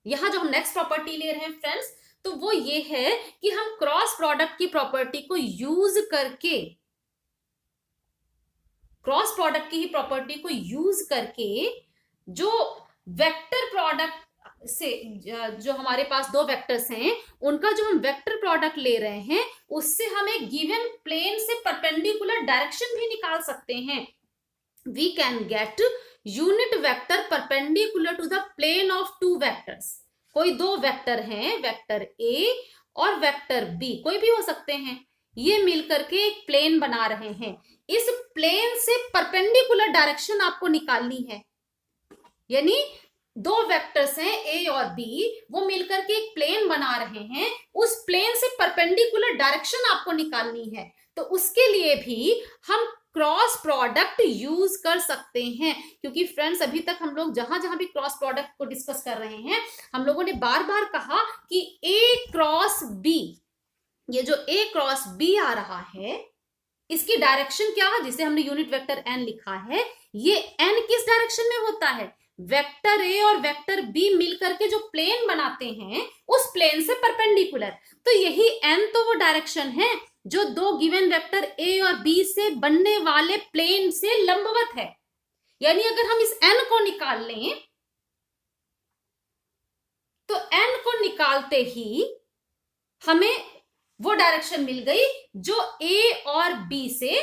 यहां जो हम नेक्स्ट प्रॉपर्टी ले रहे हैं फ्रेंड्स तो वो ये है कि हम क्रॉस प्रोडक्ट की प्रॉपर्टी को यूज करके, क्रॉस प्रोडक्ट की ही प्रॉपर्टी को यूज करके जो वेक्टर प्रोडक्ट से जो हमारे पास दो वेक्टर्स हैं उनका जो हम वेक्टर प्रोडक्ट ले रहे हैं उससे हम एक गिवन प्लेन से परपेंडिकुलर डायरेक्शन भी निकाल सकते हैं. We can get unit vector perpendicular to the plane of two vectors. कोई दो वेक्टर हैं, वेक्टर ए और वेक्टर बी, कोई भी हो सकते हैं, ये मिलकर के एक प्लेन बना रहे हैं. इस प्लेन से परपेंडिकुलर डायरेक्शन आपको निकालनी है. यानी दो वेक्टर्स हैं ए और बी, वो मिलकर के एक प्लेन बना रहे हैं, उस प्लेन से परपेंडिकुलर डायरेक्शन आपको निकालनी है. तो उसके लिए भी हम क्रॉस प्रोडक्ट यूज कर सकते हैं. क्योंकि फ्रेंड्स अभी तक हम लोग जहां जहां भी क्रॉस प्रोडक्ट को डिस्कस कर रहे हैं हम लोगों ने बार बार कहा कि ए क्रॉस बी, ये जो ए क्रॉस बी आ रहा है इसकी डायरेक्शन क्या है, जिसे हमने यूनिट वेक्टर एन लिखा है, ये एन किस डायरेक्शन में होता है, वेक्टर ए और वेक्टर बी मिलकर के जो प्लेन बनाते हैं उस प्लेन से परपेंडिकुलर. तो यही एन तो वो डायरेक्शन है जो दो गिवन वेक्टर ए और बी से बनने वाले प्लेन से लंबवत है. यानी अगर हम इस एन को निकाल लें तो एन को निकालते ही हमें वो डायरेक्शन मिल गई जो ए और बी से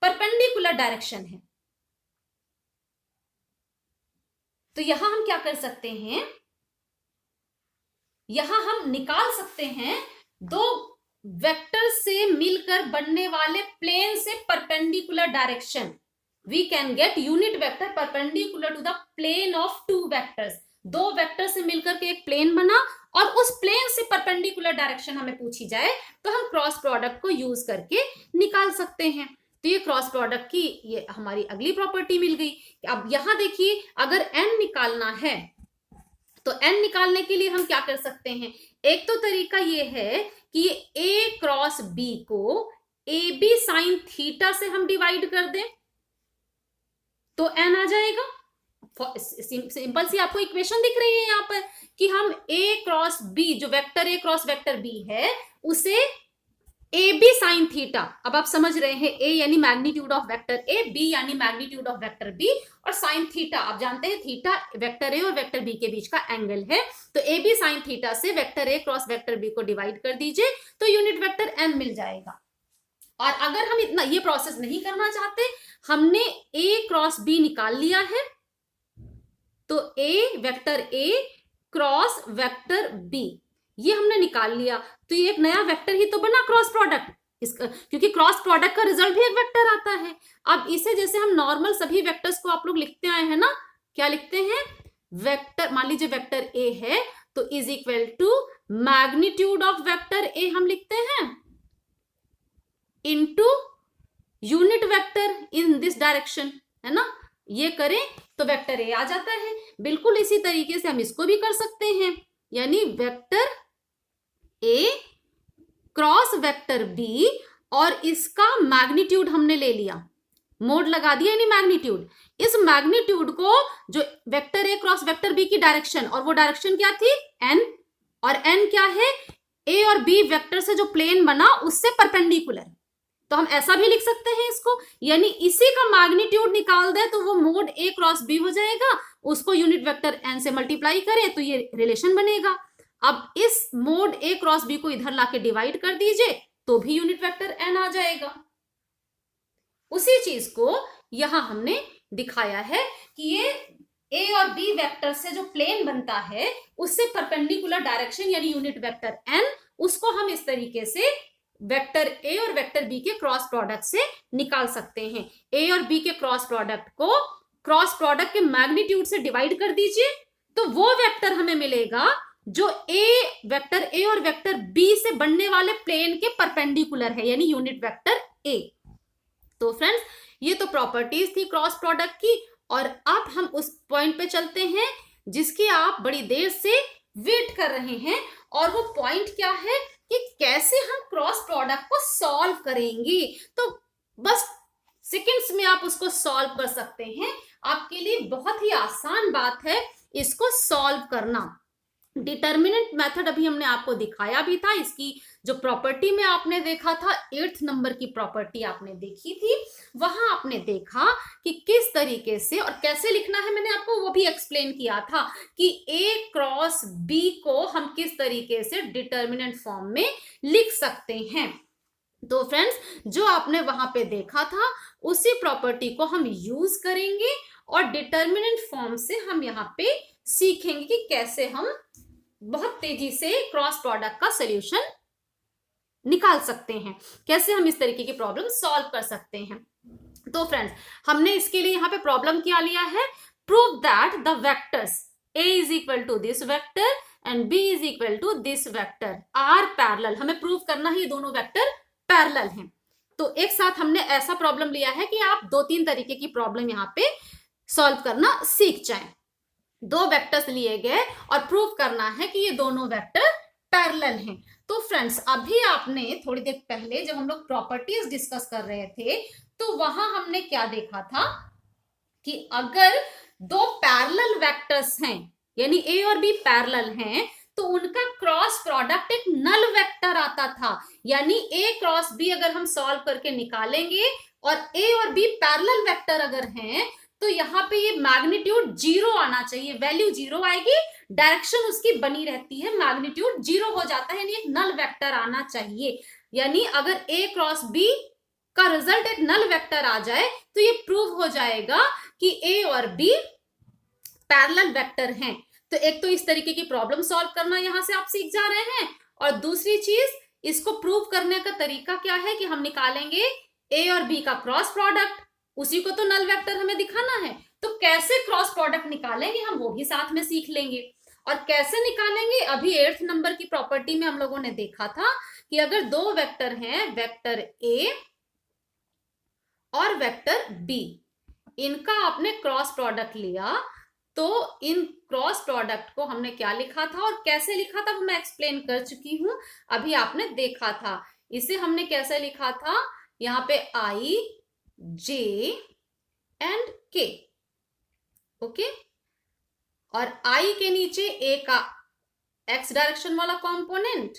परपेंडिकुलर डायरेक्शन है. तो यहां हम क्या कर सकते हैं, यहां हम निकाल सकते हैं दो वेक्टर से मिलकर बनने वाले प्लेन से perpendicular direction. We can get unit vector perpendicular to the plane of two vectors. दो वेक्टर से मिलकर के एक प्लेन बना और उस प्लेन से परपेंडिकुलर डायरेक्शन हमें पूछी जाए तो हम क्रॉस प्रोडक्ट को यूज करके निकाल सकते हैं. तो ये क्रॉस प्रोडक्ट की ये हमारी अगली प्रॉपर्टी मिल गई. अब यहां देखिए, अगर n निकालना है तो n निकालने के लिए हम क्या कर सकते हैं, एक तो तरीका ये है कि a क्रॉस b को ए बी साइन थीटा से हम डिवाइड कर दें तो n आ जाएगा. सिंपल सी आपको इक्वेशन दिख रही है यहाँ पर कि हम a क्रॉस b, जो vector a cross vector b है, उसे ए बी साइन थीटा. अब आप समझ रहे हैं, a यानी magnitude of vector a, b यानी मैग्नीट्यूड ऑफ वेक्टर b और साइन थीटा, आप जानते हैं थीटा वेक्टर a और वेक्टर b के बीच का एंगल है. तो ए बी साइन थीटा से vector a cross vector b को डिवाइड कर दीजिए तो यूनिट वेक्टर n मिल जाएगा. और अगर हम इतना ये प्रोसेस नहीं करना चाहते, हमने a क्रॉस b निकाल लिया है, तो a vector a cross vector b ये हमने निकाल लिया, तो ये एक नया वेक्टर ही तो बना क्रॉस प्रोडक्ट. इसका क्योंकि क्रॉस प्रोडक्ट का रिजल्ट भी एक वेक्टर आता है. अब इसे जैसे हम नॉर्मल सभी वेक्टर्स को आप लोग लिखते आए हैं ना, क्या लिखते हैं, वेक्टर, मान लीजिए वेक्टर ए है तो is equal to magnitude of vector A हम लिखते हैं into unit vector in this direction, है ना. ये करें तो वेक्टर ए आ जाता है. बिल्कुल इसी तरीके से हम इसको भी कर सकते हैं, यानी vector A cross vector B और इसका मैग्नीट्यूड हमने ले लिया, मोड लगा दिया यानी मैग्नीट्यूड. इस मैग्नीट्यूड को जो vector A cross vector B की डायरेक्शन, और वो डायरेक्शन क्या थी, एन, और एन क्या है, ए और बी वेक्टर से जो प्लेन बना उससे परपेंडिकुलर. तो हम ऐसा भी लिख सकते हैं इसको, यानी इसी का मैग्नीट्यूड निकाल दे तो वो मोड ए क्रॉस बी हो जाएगा, उसको यूनिट वेक्टर एन से मल्टीप्लाई करें तो ये रिलेशन बनेगा. अब इस मोड ए क्रॉस बी को इधर लाके डिवाइड कर दीजिए तो भी यूनिट वेक्टर एन आ जाएगा. उसी चीज को यहां हमने दिखाया है कि ये ए और बी वेक्टर से जो प्लेन बनता है उससे परपेंडिकुलर डायरेक्शन यानी यूनिट वेक्टर एन, उसको हम इस तरीके से वेक्टर ए और वेक्टर बी के क्रॉस प्रोडक्ट से निकाल सकते हैं. ए और बी के क्रॉस प्रोडक्ट को क्रॉस प्रोडक्ट के मैग्नीट्यूड से डिवाइड कर दीजिए तो वो वेक्टर हमें मिलेगा जो वेक्टर ए और वेक्टर बी से बनने वाले प्लेन के परपेंडिकुलर है, यानी यूनिट वेक्टर ए. तो फ्रेंड्स ये तो प्रॉपर्टीज थी क्रॉस प्रोडक्ट की, और अब हम उस पॉइंट पे चलते हैं जिसकी आप बड़ी देर से वेट कर रहे हैं, और वो पॉइंट क्या है कि कैसे हम क्रॉस प्रोडक्ट को सॉल्व करेंगे. तो बस सेकंड्स में आप उसको सॉल्व कर सकते हैं, आपके लिए बहुत ही आसान बात है इसको सॉल्व करना. डिटर्मिनेंट मेथड अभी हमने आपको दिखाया भी था, इसकी जो प्रॉपर्टी में आपने देखा था 8th नंबर की प्रॉपर्टी आपने देखी थी, वहां आपने देखा कि किस तरीके से और कैसे लिखना है, मैंने आपको वो भी एक्सप्लेन किया था कि A क्रॉस B को हम किस तरीके से डिटर्मिनेंट फॉर्म में लिख सकते हैं। तो फ्रेंड्स, जो आपने वहां पे देखा था उसी प्रॉपर्टी को हम यूज करेंगे और डिटर्मिनेंट फॉर्म से हम यहाँ पे सीखेंगे कि कैसे हम बहुत तेजी से क्रॉस प्रोडक्ट का सॉल्यूशन निकाल सकते हैं, कैसे हम इस तरीके की प्रॉब्लम सॉल्व कर सकते हैं। तो फ्रेंड्स, हमने इसके लिए यहाँ पे प्रॉब्लम क्या लिया है, prove that the vectors a is equal to this vector and b is equal to this vector are parallel. हमें प्रूव करना है ये दोनों वेक्टर पैरेलल हैं। तो एक साथ हमने ऐसा प्रॉब्लम लिया है कि आप 2-3 तरीके की प्रॉब्लम यहाँ पे सॉल्व करना सीख जाएं। 2 वेक्टर्स लिए गए और प्रूव करना है कि ये दोनों वेक्टर पैरेलल हैं। तो फ्रेंड्स, अभी आपने थोड़ी देर पहले जब हम लोग प्रॉपर्टीज डिस्कस कर रहे थे तो वहां हमने क्या देखा था कि अगर 2 पैरेलल वेक्टर्स हैं, यानी ए और बी पैरेलल हैं, तो उनका क्रॉस प्रोडक्ट एक नल वेक्टर आता था। यानी ए क्रॉस बी अगर हम सॉल्व करके निकालेंगे और ए और बी पैरेलल वेक्टर अगर हैं, तो यहाँ पे ये मैग्नीट्यूड 0 आना चाहिए, वैल्यू 0 आएगी, डायरेक्शन उसकी बनी रहती है, मैग्नीट्यूड 0 हो जाता है, यानी एक नल वेक्टर आना चाहिए। यानी अगर ए क्रॉस बी का रिजल्ट एक नल वेक्टर आ जाए तो ये प्रूव हो जाएगा कि ए और बी पैरेलल वेक्टर हैं। तो एक तो इस तरीके की प्रॉब्लम सॉल्व करना यहां से आप सीख जा रहे हैं, और दूसरी चीज, इसको प्रूव करने का तरीका क्या है कि हम निकालेंगे ए और बी का क्रॉस प्रोडक्ट, उसी को तो नल वेक्टर हमें दिखाना है। तो कैसे क्रॉस प्रोडक्ट निकालेंगे हम वो भी साथ में सीख लेंगे। और कैसे निकालेंगे, अभी 8th नंबर की प्रॉपर्टी में हम लोगों ने देखा था कि अगर 2 वेक्टर हैं, वेक्टर ए और वेक्टर बी, इनका आपने क्रॉस प्रोडक्ट लिया, तो इन क्रॉस प्रोडक्ट को हमने क्या लिखा था और कैसे लिखा था वो मैं एक्सप्लेन कर चुकी हूं, अभी आपने देखा था। इसे हमने कैसे लिखा था, यहाँ पे आई जे एंड के, ओके, और आई के नीचे ए का एक्स डायरेक्शन वाला कंपोनेंट,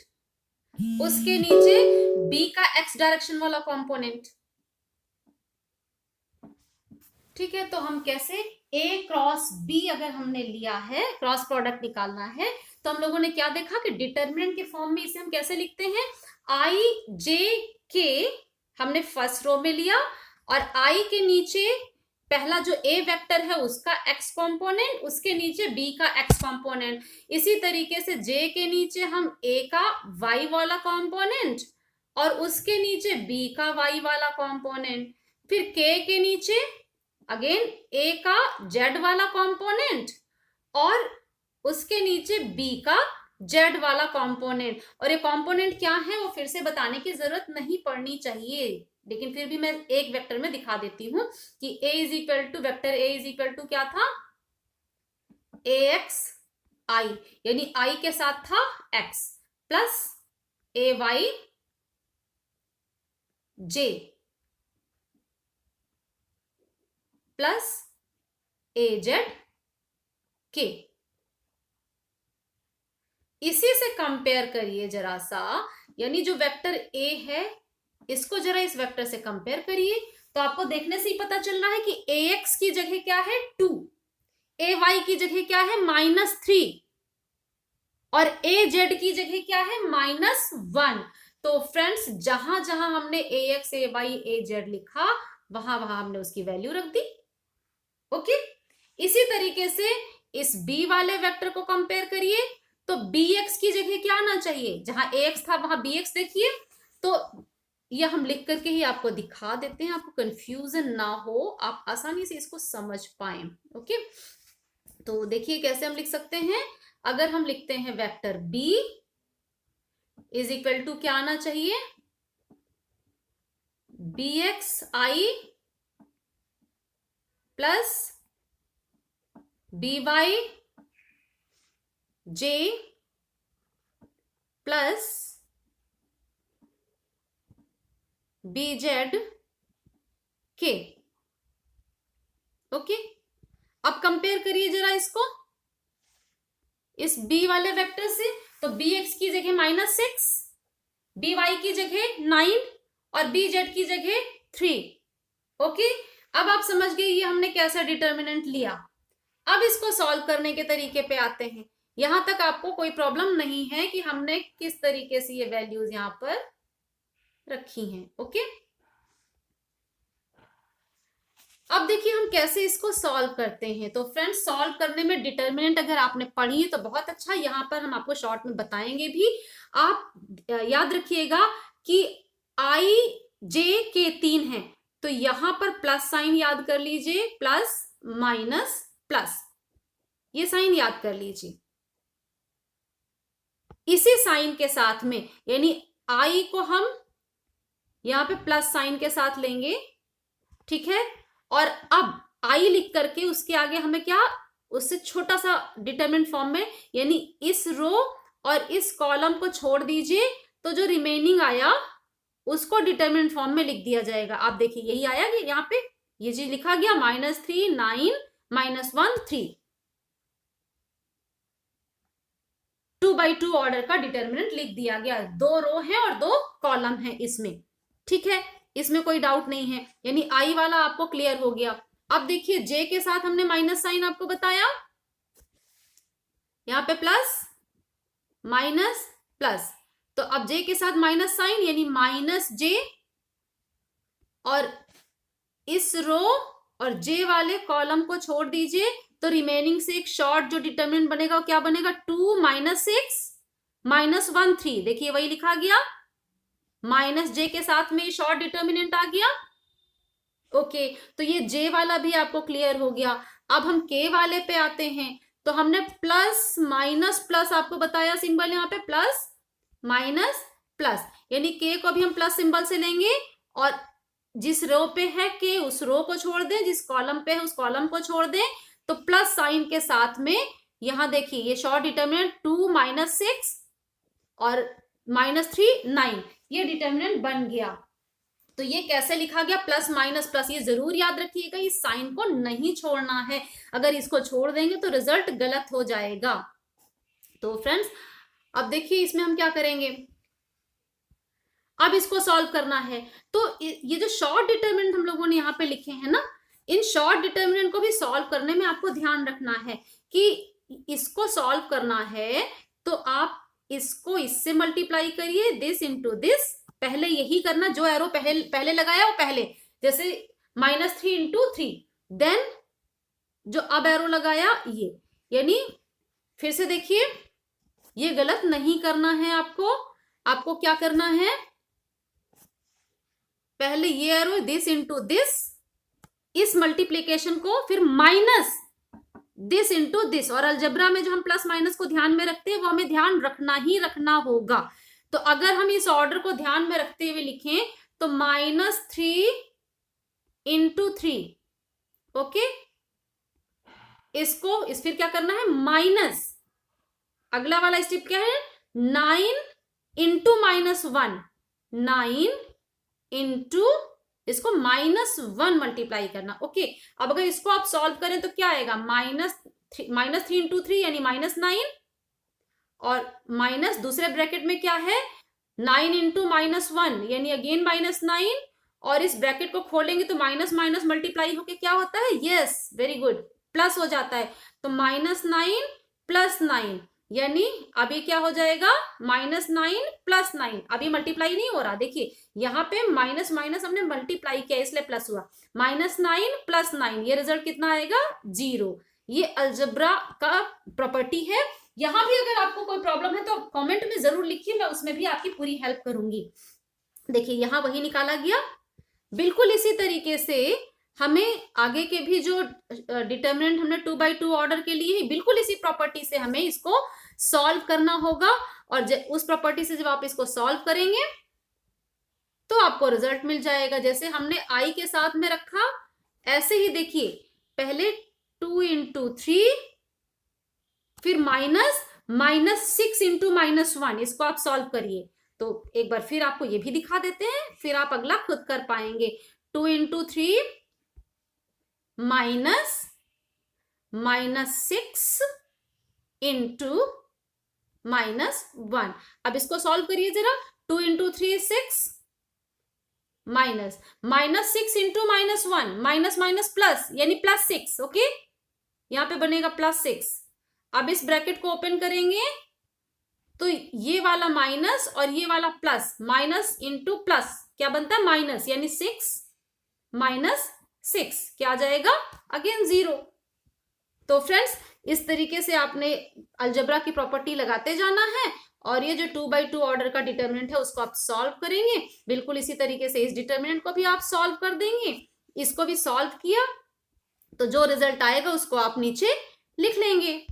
उसके नीचे बी का एक्स डायरेक्शन वाला कंपोनेंट। ठीक है, तो हम कैसे ए क्रॉस बी अगर हमने लिया है, क्रॉस प्रोडक्ट निकालना है, तो हम लोगों ने क्या देखा कि डिटर्मिनेंट के फॉर्म में इसे हम कैसे लिखते हैं, आई जे के हमने फर्स्ट रो में लिया, और आई के नीचे पहला जो ए वेक्टर है उसका एक्स कंपोनेंट, उसके नीचे बी का एक्स कंपोनेंट। इसी तरीके से जे के नीचे हम ए का वाई वाला कंपोनेंट और उसके नीचे बी का वाई वाला कंपोनेंट, फिर के नीचे अगेन ए का जेड वाला कंपोनेंट और उसके नीचे बी का जेड वाला कंपोनेंट। और ये कंपोनेंट क्या है वो फिर से बताने की जरूरत नहीं पड़नी चाहिए, लेकिन फिर भी मैं एक वेक्टर में दिखा देती हूं कि a is equal to, vector a is equal to क्या था, ax i, यानी i के साथ था x plus ay j plus az k। इसी से कंपेयर करिए जरा सा, यानी जो वेक्टर a है इसको जरा इस वेक्टर से कंपेयर करिए, तो आपको देखने से ही पता चल रहा है कि ax की जगह क्या है 2, ay की जगह क्या है -3 और az की जगह क्या है -1। तो फ्रेंड्स, जहां जहां हमने ax ay az लिखा वहां वहां हमने उसकी वैल्यू रख दी, ओके। इसी तरीके से इस b वाले वेक्टर को कंपेयर करिए, तो bx की जगह क्या आना चाहिए, जहां ax था वहां bx देखिए। तो यह हम लिख करके ही आपको दिखा देते हैं, आपको कंफ्यूजन ना हो, आप आसानी से इसको समझ पाए, ओके। तो देखिए कैसे हम लिख सकते हैं, अगर हम लिखते हैं vector b is equal to क्या आना चाहिए, bxi plus by j plus bz k, okay. अब कंपेयर करिए जरा इसको, इस बी वाले वेक्टर से, तो बी एक्स की जगह -6, बी वाई की जगह 9 और बी जेड की जगह 3। ओके, अब आप समझ गए ये हमने कैसा डिटर्मिनेंट लिया। अब इसको सॉल्व करने के तरीके पे आते हैं। यहां तक आपको कोई प्रॉब्लम नहीं है कि हमने किस तरीके से ये वैल्यूज यहां पर रखी हैं। ओके, अब देखिए हम कैसे इसको सॉल्व करते हैं। तो फ्रेंड्स, सॉल्व करने में डिटर्मिनेंट अगर आपने पढ़ी है तो बहुत अच्छा, यहाँ पर हम आपको शॉर्ट में बताएंगे भी। आप याद रखिएगा कि आई जे के 3 है, तो यहां पर प्लस साइन याद कर लीजिए, प्लस माइनस प्लस, ये साइन याद कर लीजिए। इसी साइन के साथ में, यानी आई को हम यहां पे प्लस साइन के साथ लेंगे, ठीक है। और अब आई लिख करके उसके आगे हमें क्या, उससे छोटा सा डिटरमिनेंट फॉर्म में, यानी इस रो और इस कॉलम को छोड़ दीजिए, तो जो रिमेनिंग आया उसको डिटरमिनेंट फॉर्म में लिख दिया जाएगा। आप देखिए यही आया कि यहाँ पे ये चीज लिखा गया, -3 9 -1 3, 2x2 ऑर्डर का डिटरमिनेंट लिख दिया गया। 2 रो है और 2 कॉलम है इसमें, ठीक है, इसमें कोई डाउट नहीं है। यानी आई वाला आपको क्लियर हो गया। अब देखिए जे के साथ हमने माइनस साइन आपको बताया, यहां पे प्लस माइनस प्लस, तो अब जे के साथ माइनस साइन यानी -j, और इस रो और जे वाले कॉलम को छोड़ दीजिए, तो रिमेनिंग से एक शॉर्ट जो डिटरमिनेंट बनेगा वो क्या बनेगा, 2 -6 -1 3। देखिए वही लिखा गया, -j के साथ में शॉर्ट डिटरमिनेंट आ गया। ओके, तो ये जे वाला भी आपको क्लियर हो गया। अब हम के वाले पे आते हैं। तो हमने प्लस माइनस प्लस आपको बताया सिंबल, यहाँ पे प्लस माइनस प्लस, यानी के को भी हम प्लस सिंबल से लेंगे, और जिस रो पे है के उस रो को छोड़ दें, जिस कॉलम पे है उस कॉलम को छोड़ दें, तो प्लस साइन के साथ में यहां देखिए ये शॉर्ट डिटरमिनेंट 2 -6 और -3 9, ये डिटरमिनेंट बन गया। तो ये कैसे लिखा गया, प्लस माइनस प्लस। ये जरूर याद रखिएगा, इस साइन को नहीं छोड़ना है, अगर इसको छोड़ देंगे तो रिजल्ट गलत हो जाएगा। तो फ्रेंड्स, अब देखिए इसमें हम क्या करेंगे, अब इसको सॉल्व करना है। तो ये जो शॉर्ट डिटरमिनेंट हम लोगों ने यहाँ पे लिखे हैं ना, इन शॉर्ट डिटरमिनेंट को भी सॉल्व करने में आपको ध्यान रखना है कि इसको सॉल्व करना है तो आप इसको इससे मल्टीप्लाई करिए, दिस इंटू दिस। पहले यही करना, जो एरो पहले लगाया वो पहले, जैसे -3 इंटू 3, देन जो अब एरो लगाया ये, यानी फिर से देखिए ये गलत नहीं करना है आपको। आपको क्या करना है, पहले ये एरो दिस इंटू दिस, इस मल्टीप्लीकेशन को फिर माइनस दिस इंटू दिस। और अलजेब्रा में जो हम प्लस माइनस को ध्यान में रखते हैं वो हमें ध्यान रखना ही रखना होगा। तो अगर हम इस ऑर्डर को ध्यान में रखते हुए लिखें तो -3 इंटू 3, ओके, इसको इस फिर क्या करना है, माइनस, अगला वाला स्टेप क्या है, 9 इंटू -1, 9 इंटू इसको -1 मल्टीप्लाई करना। ओके, अब अगर इसको आप सॉल्व करें तो क्या आएगा, -3 इंटू 3 यानी -9, और माइनस दूसरे ब्रैकेट में क्या है, 9 इंटू -1 यानी अगेन -9, और इस ब्रैकेट को खोलेंगे तो माइनस माइनस मल्टीप्लाई होके क्या होता है, यस वेरी गुड, प्लस हो जाता है। तो -9 + 9 यानी अभी क्या हो जाएगा, -9 + 9। अभी मल्टीप्लाई नहीं हो रहा, देखिए यहाँ पे माइनस माइनस हमने मल्टीप्लाई किया इसलिए प्लस हुआ, -9 + 9, ये रिजल्ट कितना आएगा, 0। ये अलजेब्रा का प्रॉपर्टी है। यहां भी अगर आपको कोई प्रॉब्लम है तो कमेंट में जरूर लिखिए, मैं उसमें भी आपकी पूरी हेल्प करूंगी। देखिए यहां वही निकाला गया। बिल्कुल इसी तरीके से हमें आगे के भी जो डिटरमिनेंट हमने 2x2 ऑर्डर के लिए है, बिल्कुल इसी प्रॉपर्टी से हमें इसको सॉल्व करना होगा। और उस प्रॉपर्टी से जब आप इसको सॉल्व करेंगे तो आपको रिजल्ट मिल जाएगा। जैसे हमने आई के साथ में रखा, ऐसे ही देखिए पहले 2 इंटू 3, फिर -6 इंटू -1, इसको आप सॉल्व करिए। तो एक बार फिर आपको ये भी दिखा देते हैं, फिर आप अगला खुद कर पाएंगे। 2 इंटू 3 -6 इंटू -1। अब इसको सॉल्व करिए जरा। 2 into 3 is 6, -6 into -1, minus minus plus यानी +6। ओके, यहां पे बनेगा +6। अब इस ब्रैकेट को ओपन करेंगे तो ये वाला माइनस और ये वाला प्लस, माइनस इंटू प्लस क्या बनता है, माइनस, यानी 6 -6 क्या आ जाएगा, अगेन 0। तो फ्रेंड्स, इस तरीके से आपने अलजेब्रा की प्रॉपर्टी लगाते जाना है और ये जो 2/2 ऑर्डर का डिटर्मिनेंट है उसको आप सॉल्व करेंगे। बिल्कुल इसी तरीके से इस डिटर्मिनेंट को भी आप सॉल्व कर देंगे। इसको भी सॉल्व किया तो जो रिजल्ट आएगा उसको आप नीचे लिख लेंगे।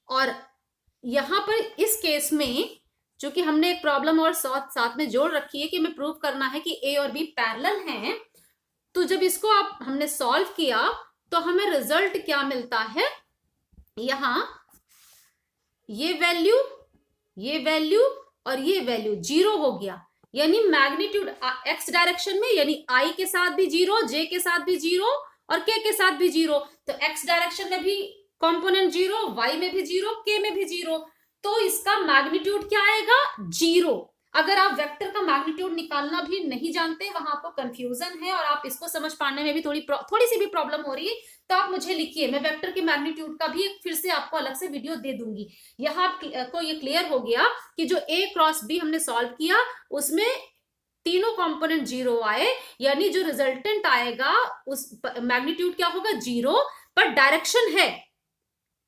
और यहां पर इस केस में चूंकि हमने एक प्रॉब्लम और साथ में जोड़ रखी है कि हमें प्रूव करना है कि ए और बी पैरेलल हैं, तो जब इसको आप हमने सॉल्व किया तो हमें रिजल्ट क्या मिलता है, यहां ये वैल्यू और ये वैल्यू 0 हो गया, यानी मैग्नीट्यूड एक्स डायरेक्शन में, यानी आई के साथ भी 0, जे के साथ भी 0 और के साथ भी 0। तो एक्स डायरेक्शन में भी कंपोनेंट 0, वाई में भी 0, के में भी 0। तो इसका मैग्नीट्यूड क्या आएगा, 0। अगर आप वेक्टर का मैग्नीट्यूड निकालना भी नहीं जानते, वहां आपको कंफ्यूजन है और आप इसको समझ पाने में भी थोड़ी सी भी प्रॉब्लम हो रही है, तो आप मुझे लिखिए, मैं वेक्टर के मैग्नीट्यूड का भी एक फिर से आपको अलग से वीडियो दे दूंगी। यहाँ आपको ये क्लियर हो गया कि जो ए क्रॉस बी हमने सॉल्व किया उसमें तीनों कंपोनेंट 0 आए, यानी जो रिजल्टेंट आएगा उस मैग्नीट्यूड क्या होगा, 0, पर डायरेक्शन है,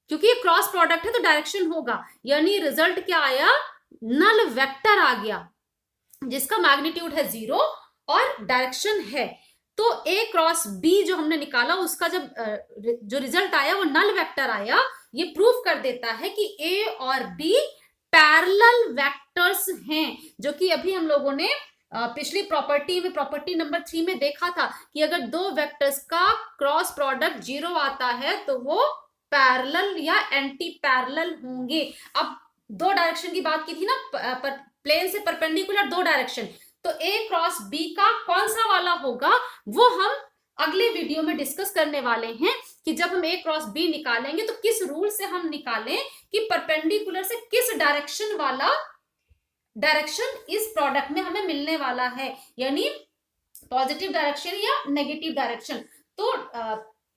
क्योंकि ये क्रॉस प्रोडक्ट है तो डायरेक्शन होगा, यानी रिजल्ट क्या आया, नल वेक्टर आ गया जिसका मैग्नीट्यूड है 0 और डायरेक्शन है। तो ए क्रॉस बी जो हमने निकाला उसका जब जो रिजल्ट आया वो नल वेक्टर आया, ये प्रूफ कर देता है कि ए और बी पैरेलल वेक्टर्स हैं, जो कि अभी हम लोगों ने पिछली प्रॉपर्टी में, प्रॉपर्टी नंबर 3 में देखा था कि अगर दो वेक्टर्स का क्रॉस प्रोडक्ट 0 आता है तो वो पैरेलल या एंटी पैरेलल होंगे। अब दो डायरेक्शन की बात की थी ना, प्लेन से परपेंडिकुलर 2 डायरेक्शन, तो ए क्रॉस बी का कौन सा वाला होगा वो हम अगले वीडियो में डिस्कस करने वाले हैं कि जब हम ए क्रॉस बी निकालेंगे तो किस रूल से हम निकालें कि परपेंडिकुलर से किस डायरेक्शन वाला डायरेक्शन इस प्रोडक्ट में हमें मिलने वाला है, यानी पॉजिटिव डायरेक्शन या नेगेटिव डायरेक्शन। तो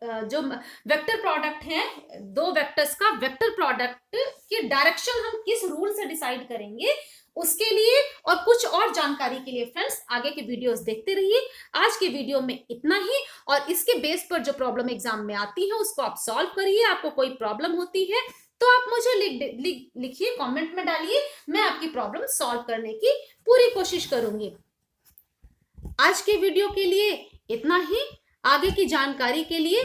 जो वेक्टर प्रोडक्ट है, दो वेक्टर्स का वेक्टर प्रोडक्ट की डायरेक्शन हम किस रूल से डिसाइड करेंगे, उसके लिए और कुछ और जानकारी के लिए फ्रेंड्स आगे के वीडियोस देखते रहिए। आज के वीडियो में इतना ही, और इसके बेस पर जो प्रॉब्लम एग्जाम में आती है उसको आप सॉल्व करिए। आपको कोई प्रॉब्लम होती है तो आप मुझे लिखिए, कमेंट में डालिए, मैं आपकी प्रॉब्लम सॉल्व करने की पूरी कोशिश करूंगी। आज के वीडियो के लिए इतना ही। आगे की जानकारी के लिए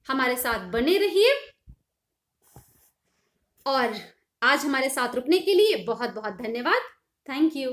हमारे साथ बने रहिए और आज हमारे साथ रुकने के लिए बहुत बहुत धन्यवाद। Thank you.